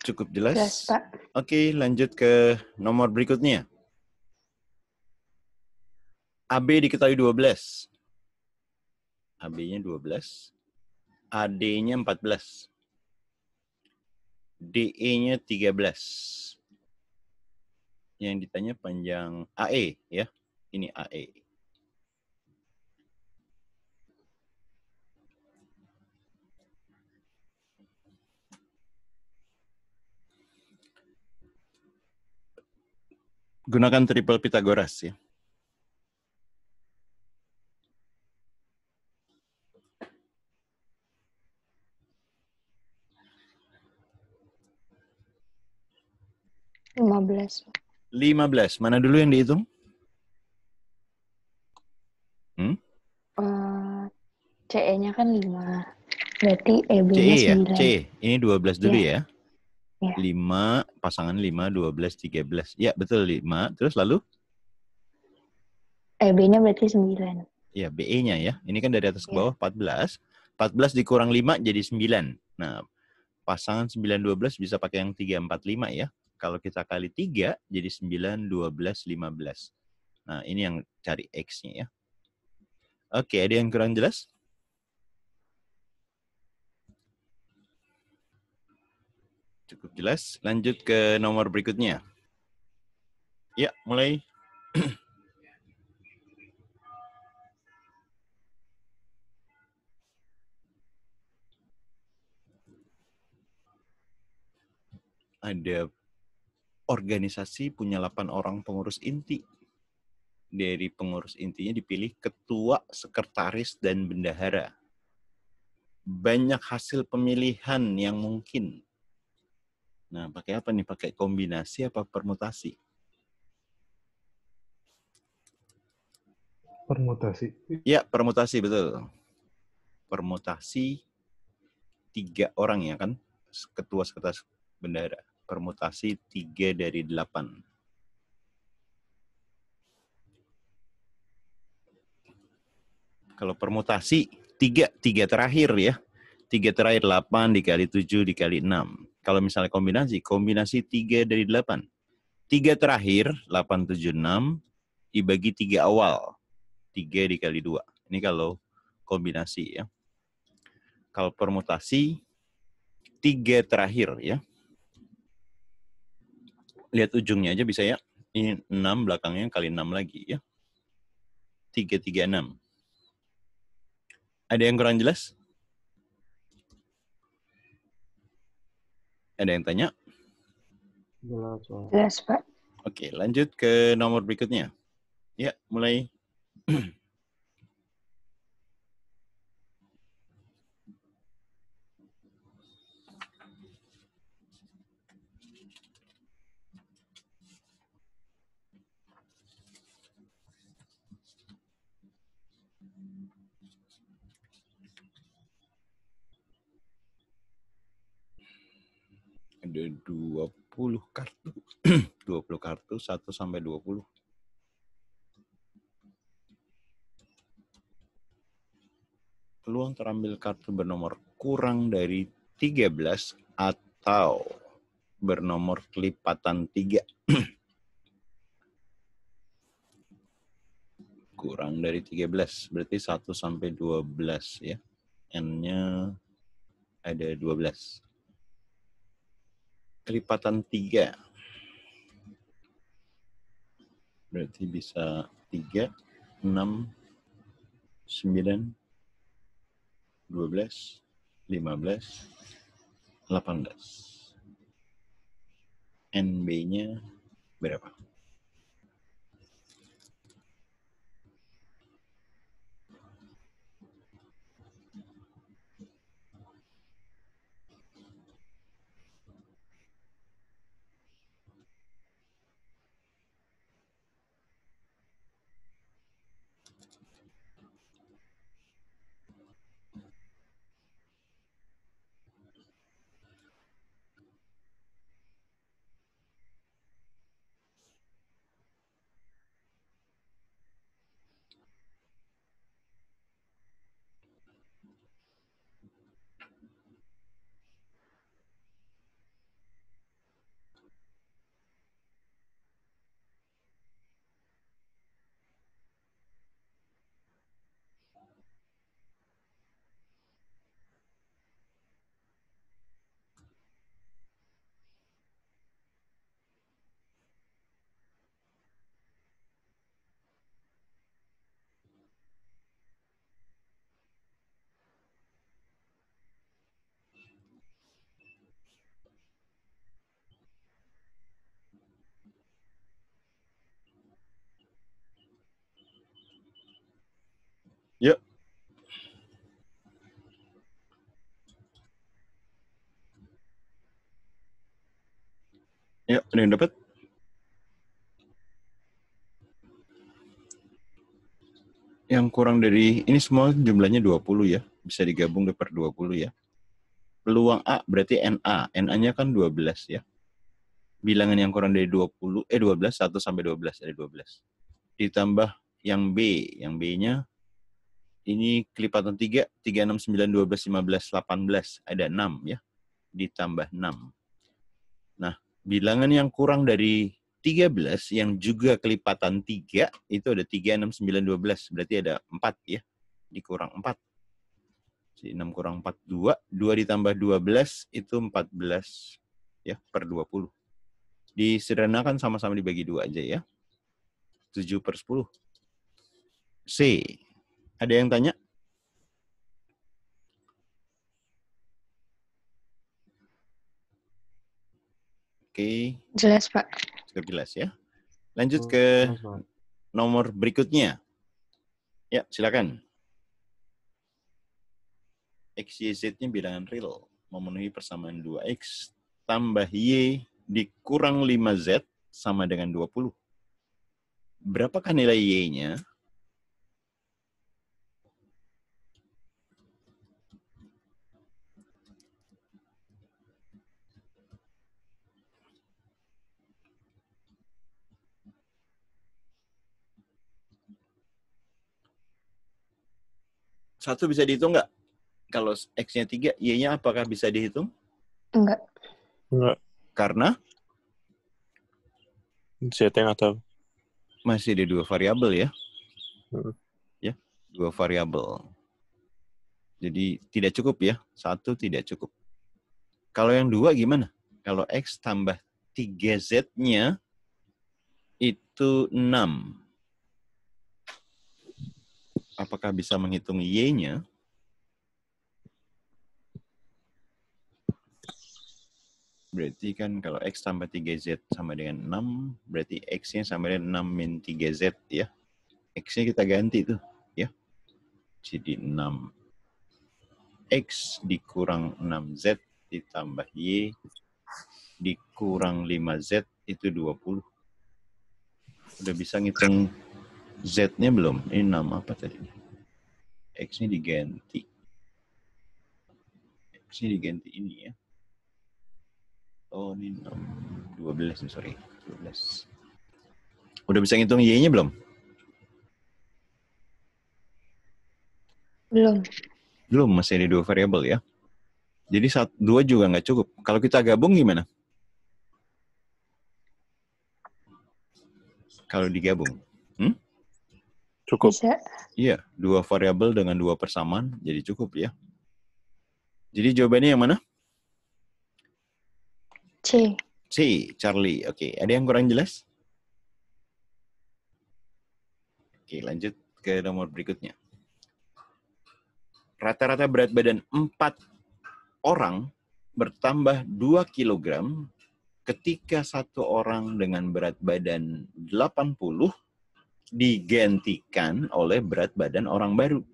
Cukup jelas? Jelas, Pak. Oke, lanjut ke nomor berikutnya. AB diketahui 12. AB-nya 12. AD-nya 14. DE-nya 13. Yang ditanya panjang AE ya. Ini AE. Gunakan triple Pythagoras ya. Pak. 15. Mana dulu yang dihitung? CE-nya kan 5. Berarti EB-nya CE ya? 9. CE. Ini 12 dulu ya. Ya. 5, pasangan 5, 12, 13. Ya, betul 5. Terus lalu? EB-nya berarti 9. Ya, BE-nya ya. Ini kan dari atas ke bawah 14. 14 dikurang 5 jadi 9. Nah, pasangan 9, 12 bisa pakai yang 3, 4, 5 ya. Kalau kita kali 3 jadi 9, 12, 15. Nah, ini yang cari X-nya ya. Oke, ada yang kurang jelas? Cukup jelas. Lanjut ke nomor berikutnya. Ya, mulai. Ada organisasi punya 8 orang pengurus inti. Dari pengurus intinya dipilih ketua, sekretaris, dan bendahara. Banyak hasil pemilihan yang mungkin. Nah, pakai apa nih? Pakai kombinasi apa permutasi? Permutasi. Ya, permutasi, betul. Permutasi 3 orang ya kan? Ketua, sekretaris, bendahara. Permutasi 3 dari 8. Kalau permutasi 3 terakhir ya. 3 terakhir 8 dikali 7 dikali 6. Kalau misalnya kombinasi 3 dari 8. 3 terakhir 8, 7, 6 dibagi 3 awal. 3 dikali 2. Ini kalau kombinasi ya. Kalau permutasi 3 terakhir ya. Lihat ujungnya aja bisa ya. Ini 6 belakangnya kali 6 lagi ya. 3, 3, 6. Ada yang kurang jelas? Ada yang tanya? Jelas, Pak. Jelas, Pak. Oke, lanjut ke nomor berikutnya. Ya, mulai. Ada 20 kartu. 20 kartu, 1 sampai 20. Peluang terambil kartu bernomor kurang dari 13 atau bernomor kelipatan 3. kurang dari 13. Berarti 1 sampai 12 ya. N-nya ada 12. Kelipatan 3. Berarti bisa 3, 6, 9, 12, 15, 18. NB-nya berapa? Yuk. Yuk, ada yang dapat? Yang kurang dari, ini semua jumlahnya 20 ya. Bisa digabung per 20 ya. Peluang A berarti NA. NA-nya kan 12 ya. Bilangan yang kurang dari 12, 1 sampai 12, ada 12. Ditambah yang B. Yang B-nya, ini kelipatan 3, 3, 6, 9, 12, 15, 18. Ada 6 ya. Ditambah 6. Nah, bilangan yang kurang dari 13 yang juga kelipatan 3 itu ada 3, 6, 9, 12. Berarti ada 4 ya. Dikurang 4. Jadi 6 kurang 4, 2. 2 ditambah 12 itu 14 ya per 20. Disederhanakan sama-sama dibagi 2 aja ya. 7 per 10. C. Ada yang tanya? Oke. Jelas, Pak. Cukup jelas ya. Lanjut ke Jelas, Pak. nomor berikutnya. Ya, silakan. X, Y, Z-nya bilangan real. Memenuhi persamaan 2X tambah Y dikurang 5Z sama dengan 20. Berapakah nilai Y-nya? Satu bisa dihitung nggak? Kalau X-nya 3, Y-nya apakah bisa dihitung? Enggak. Enggak. Karena Z-nya nggak tahu. masih ada 2 variabel ya. Hmm. Ya, 2 variabel. Jadi tidak cukup ya. 1 tidak cukup. Kalau yang 2 gimana? Kalau X tambah 3Z-nya itu 6. Apakah bisa menghitung Y-nya? Berarti kan kalau X tambah 3Z sama dengan 6, berarti X-nya sama dengan 6 min 3Z ya. X-nya kita ganti tuh ya. Jadi 6X dikurang 6Z ditambah Y dikurang 5Z itu 20. Udah bisa ngitung Z-nya belum? Ini 6 apa tadi? X-nya diganti. X-nya diganti ini ya. Oh, ini 6. 12 nih, sorry. 12. Udah bisa ngitung Y-nya belum? Belum. Belum, masih ada 2 variabel ya. Jadi 2 juga nggak cukup. Kalau kita gabung gimana? Kalau digabung. Cukup. Bisa. Iya, 2 variabel dengan 2 persamaan jadi cukup ya. Jadi jawabannya yang mana? C. C, Charlie. Oke, ada yang kurang jelas? Oke, lanjut ke nomor berikutnya. Rata-rata berat badan 4 orang bertambah 2 kilogram ketika satu orang dengan berat badan 80 digantikan oleh berat badan orang baru.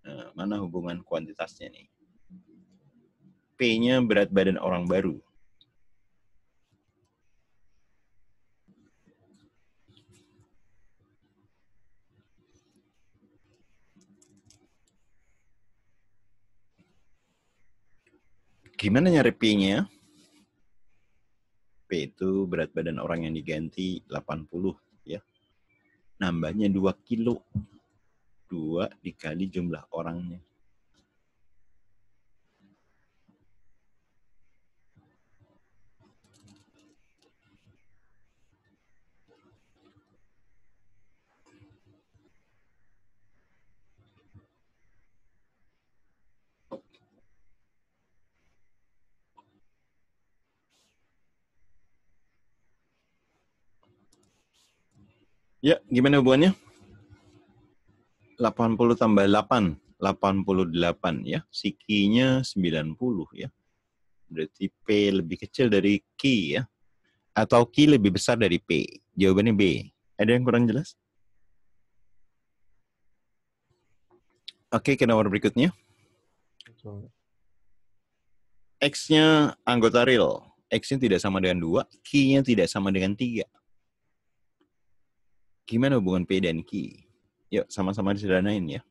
Nah, mana hubungan kuantitasnya nih? P-nya berat badan orang baru. Gimana nyari P-nya? P itu berat badan orang yang diganti 80 ya. Nambahnya 2 kilo. 2 dikali jumlah orangnya. Ya, gimana hubungannya? 80 tambah 8, 88 ya. Si Q-nya 90 ya. Berarti P lebih kecil dari Q ya. Atau Q lebih besar dari P. Jawabannya B. Ada yang kurang jelas? Oke, ke nomor berikutnya. X-nya anggota real. X-nya tidak sama dengan 2, Q-nya tidak sama dengan 3. Gimana hubungan P dan Q? Yuk, sama-sama disederhanain ya.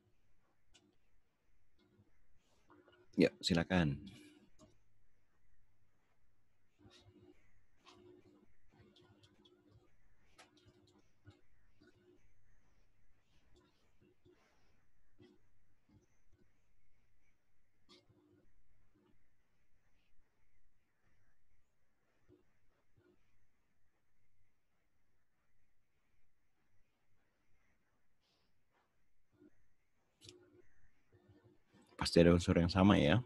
Yuk, silakan. Pasti ada unsur yang sama ya.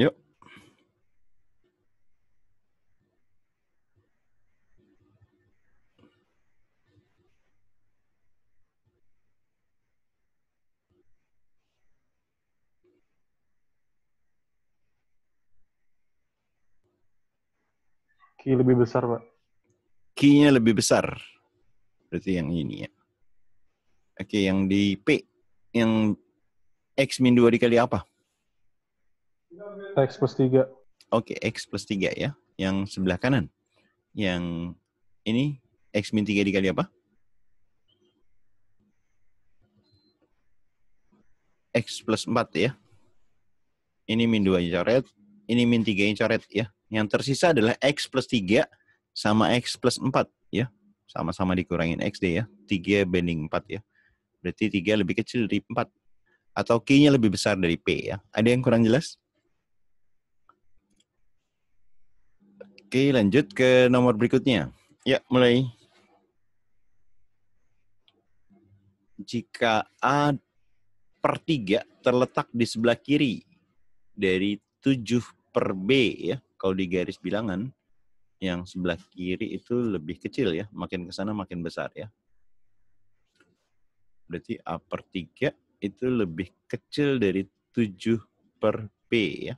Yuk. Q lebih besar, Pak. Q-nya lebih besar. Berarti yang ini ya. Oke, yang di P. Yang X-2 dikali apa? X plus 3. Oke, X plus 3 ya. Yang sebelah kanan. Yang ini X-3 dikali apa? X plus 4 ya. Ini min 2 coret. Ini min 3 coret ya. Yang tersisa adalah X plus 3 sama X plus 4 ya. Sama-sama dikurangin XD ya. 3 banding 4 ya. Berarti 3 lebih kecil dari 4. Atau Q-nya lebih besar dari P ya. Ada yang kurang jelas? Oke, lanjut ke nomor berikutnya. Ya, mulai. Jika A per 3 terletak di sebelah kiri dari 7 per B ya. Kalau di garis bilangan, yang sebelah kiri itu lebih kecil ya. Makin ke sana makin besar ya. Berarti A per 3 itu lebih kecil dari 7 per B ya.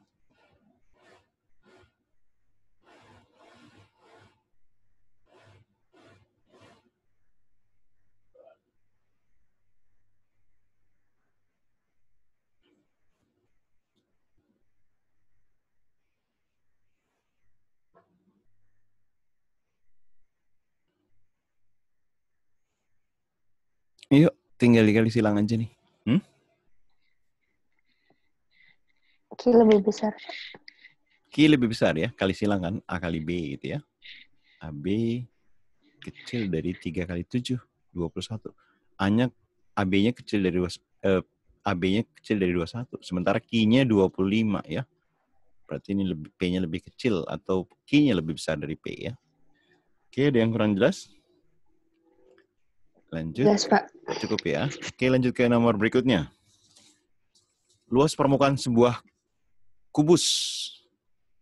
Yuk, tinggal dikali silang aja nih. Q lebih besar. Q lebih besar ya, kali silang kan, A kali B gitu ya. AB kecil dari 3 kali 7, 21. AB-nya kecil dari AB-nya kecil dari 21, sementara Q-nya 25 ya. Berarti ini P-nya lebih kecil atau Q-nya lebih besar dari P ya. Oke, ada yang kurang jelas? Lanjut. Jelas, Pak. Cukup ya. Oke, lanjut ke nomor berikutnya. Luas permukaan sebuah kubus.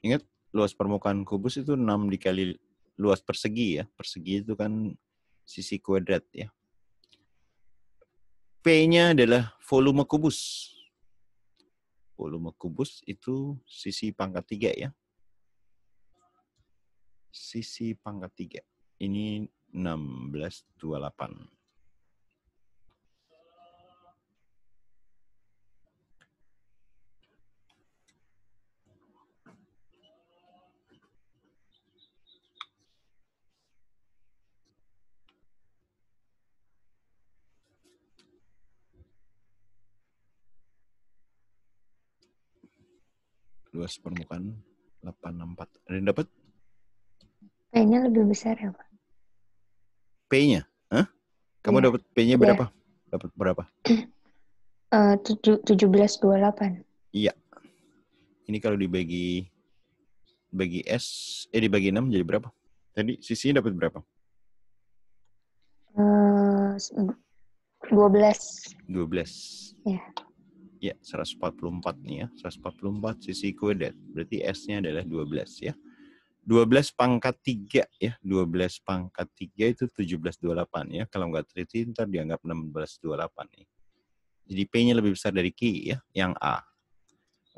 Ingat, luas permukaan kubus itu 6 dikali luas persegi ya. Persegi itu kan sisi kuadrat ya. P-nya adalah volume kubus. Volume kubus itu sisi pangkat 3 ya. Sisi pangkat 3. Ini 1628. Luas permukaan 864. Ada yang dapat? P-nya lebih besar ya, Pak? P-nya? Hah? Kamu Iya. dapat P-nya Iya. berapa? Dapat berapa? 1728. Iya. Ini kalau dibagi dibagi 6 jadi berapa? Tadi sisinya dapat berapa? 12. 12. Iya. Ya, 144 nih ya. 144 sisi kuadrat. Berarti S-nya adalah 12 ya. 12 pangkat 3 ya. 12 pangkat 3 itu 1728 ya. Kalau nggak teliti ntar dianggap 1628 nih. Jadi P-nya lebih besar dari Q ya, yang A.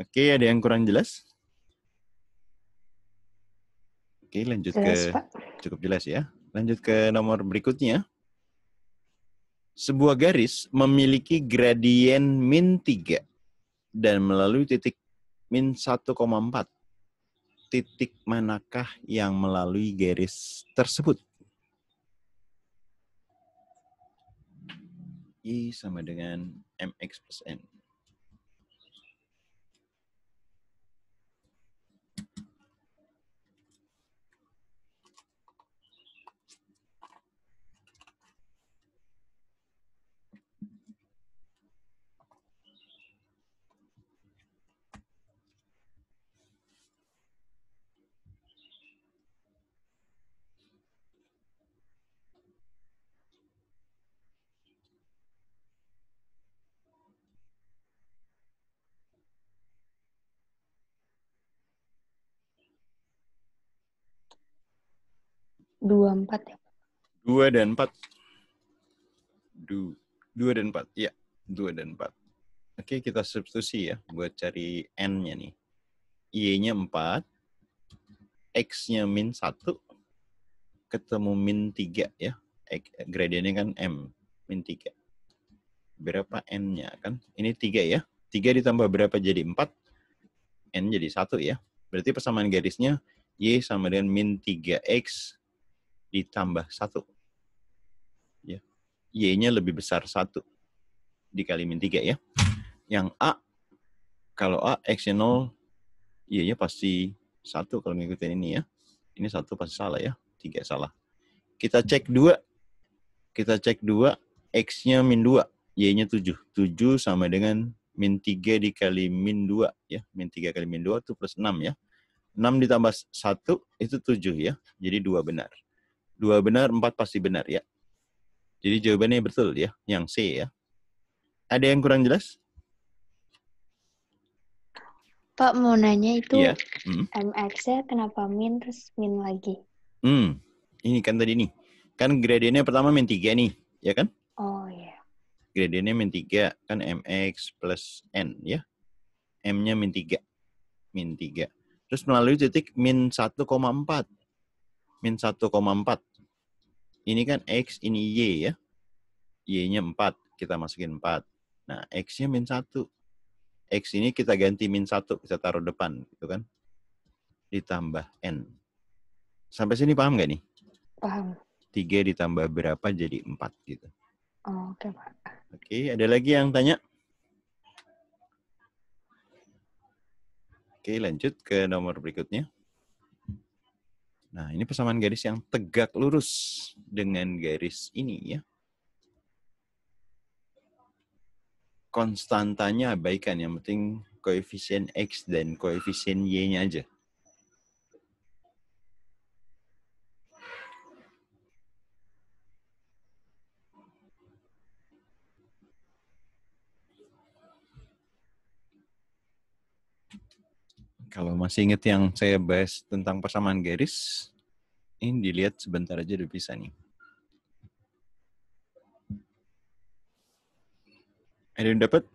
Oke, ada yang kurang jelas? Oke, lanjut Jelas, ke Pak. cukup jelas ya. Lanjut ke nomor berikutnya. Sebuah garis memiliki gradien min 3 dan melalui titik min 1,4. Titik manakah yang melalui garis tersebut? I sama dengan MX plus N. Dua empat ya. 2 dan 4. 2 dan 4. Ya, 2 dan 4. Oke, kita substitusi ya buat cari N-nya nih. Y-nya 4. X-nya min 1. Ketemu min 3 ya. Gradiennya kan M. Min 3. Berapa N-nya kan? Ini 3 ya. 3 ditambah berapa jadi 4? N jadi 1 ya. Berarti persamaan garisnya Y sama dengan min 3X ditambah 1. Ya. Y-nya lebih besar 1 dikali min 3 ya. Yang A, kalau A X-nya 0, Y-nya pasti 1 kalau ngikutin ini ya. Ini 1 pasti salah ya. 3 salah. Kita cek 2. X-nya min 2. Y-nya 7. 7 sama dengan min 3 dikali min 2 ya. Min 3 kali min 2 itu plus 6 ya. 6 ditambah 1 itu 7 ya. Jadi 2 benar. 2 benar, 4 pasti benar ya. Jadi jawabannya betul ya. Yang C ya. Ada yang kurang jelas? Pak mau nanya itu Iya. MX-nya kenapa min terus min lagi? Ini kan tadi nih. Kan gradiennya pertama min 3 nih. Ya kan? Oh iya. Gradiennya min 3 kan MX plus N ya. M-nya min 3. Min 3. Terus melalui titik min 1,4. Min 1,4. Ini kan X, ini Y ya. Y-nya 4. Kita masukin 4. Nah, X-nya min 1. X ini kita ganti min 1. Kita taruh depan. Gitu kan. Ditambah N. Sampai sini paham nggak nih? Paham. 3 ditambah berapa jadi 4 gitu. Oh, oke, Pak. Oke, ada lagi yang tanya? Oke, lanjut ke nomor berikutnya. Nah, ini persamaan garis yang tegak lurus dengan garis ini ya. Konstantanya abaikan, yang penting koefisien X dan koefisien Y-nya aja. Kalau masih ingat yang saya bahas tentang persamaan garis, ini dilihat sebentar aja udah bisa nih. Ada yang dapat?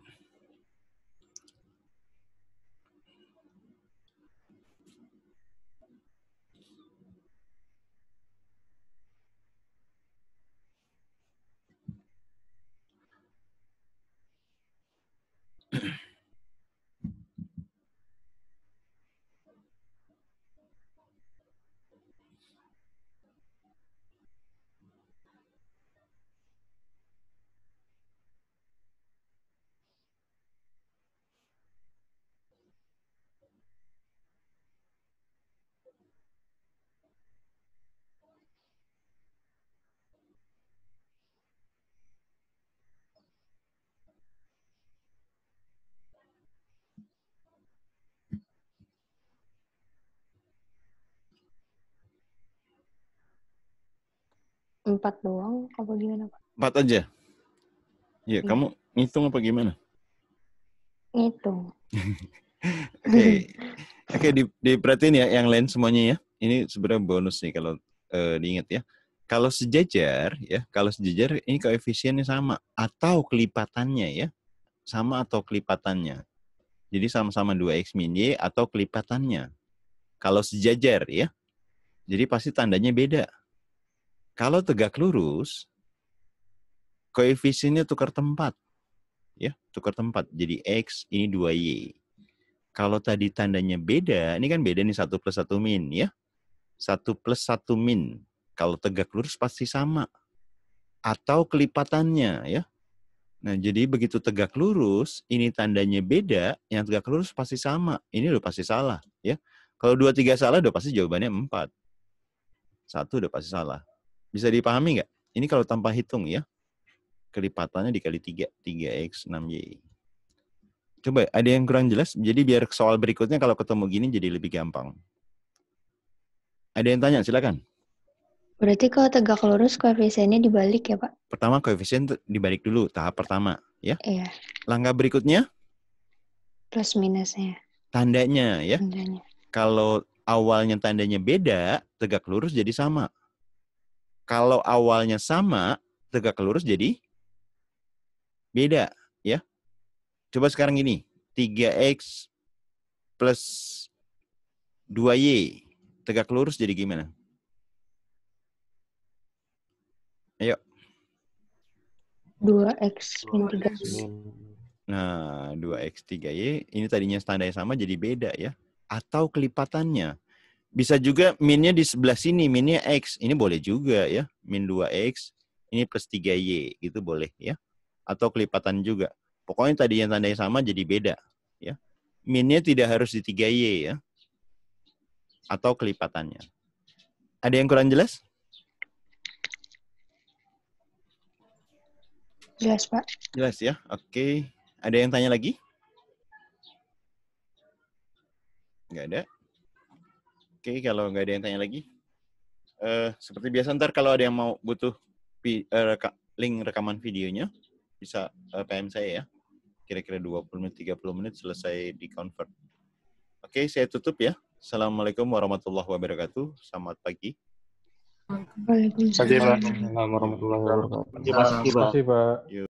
Empat doang apa gimana, Pak? 4 aja? Ya, Iya. kamu ngitung apa gimana? Ngitung. Oke, diperhatiin ya yang lain semuanya ya. Ini sebenarnya bonus nih kalau diingat ya. Kalau sejajar ini koefisiennya sama atau kelipatannya ya. Sama atau kelipatannya. Jadi sama-sama 2x min y atau kelipatannya. Kalau sejajar ya. Jadi pasti tandanya beda. Kalau tegak lurus, koefisiennya tukar tempat. Ya, tukar tempat. Jadi X, ini 2Y. Kalau tadi tandanya beda, ini kan beda nih 1 plus 1 min ya. 1 plus 1 min. Kalau tegak lurus pasti sama. Atau kelipatannya ya. Nah, jadi begitu tegak lurus, ini tandanya beda, yang tegak lurus pasti sama. Ini udah pasti salah ya. Kalau 2, 3 salah, udah pasti jawabannya 4. 1 udah pasti salah. Bisa dipahami nggak? Ini kalau tanpa hitung ya. Kelipatannya dikali 3. 3x 6y. Coba, ada yang kurang jelas? Jadi biar soal berikutnya kalau ketemu gini jadi lebih gampang. Ada yang tanya? Silakan. Berarti kalau tegak lurus koefisiennya dibalik ya, Pak? Pertama koefisien dibalik dulu, tahap pertama. Ya. Iya. Langkah berikutnya? Plus minusnya. Tandanya ya. Tandanya. Kalau awalnya tandanya beda, tegak lurus jadi sama. Kalau awalnya sama, tegak lurus jadi beda, ya. Coba sekarang gini, 3x plus 2y, tegak lurus jadi gimana? Ayo. 2x min 3. Nah, 2x 3y, ini tadinya tandanya sama jadi beda ya. Atau kelipatannya. Bisa juga minnya di sebelah sini, minnya x. Ini boleh juga ya. Min 2x, ini plus 3y. Itu boleh ya. Atau kelipatan juga. Pokoknya tadi yang tandanya sama jadi beda. Ya. Minnya tidak harus di 3y ya. Atau kelipatannya. Ada yang kurang jelas? Jelas, Pak. Jelas ya. Oke. Ada yang tanya lagi? Nggak ada. Oke, kalau nggak ada yang tanya lagi, seperti biasa ntar kalau ada yang mau butuh link rekaman videonya, bisa PM saya ya. Kira-kira 20 menit, 30 menit selesai di-convert. Oke, saya tutup ya. Assalamualaikum warahmatullahi wabarakatuh. Selamat pagi. Waalaikumsalam. Assalamualaikum warahmatullahi wabarakatuh. Terima kasih, Pak. Terima kasih, Pak. Yuk.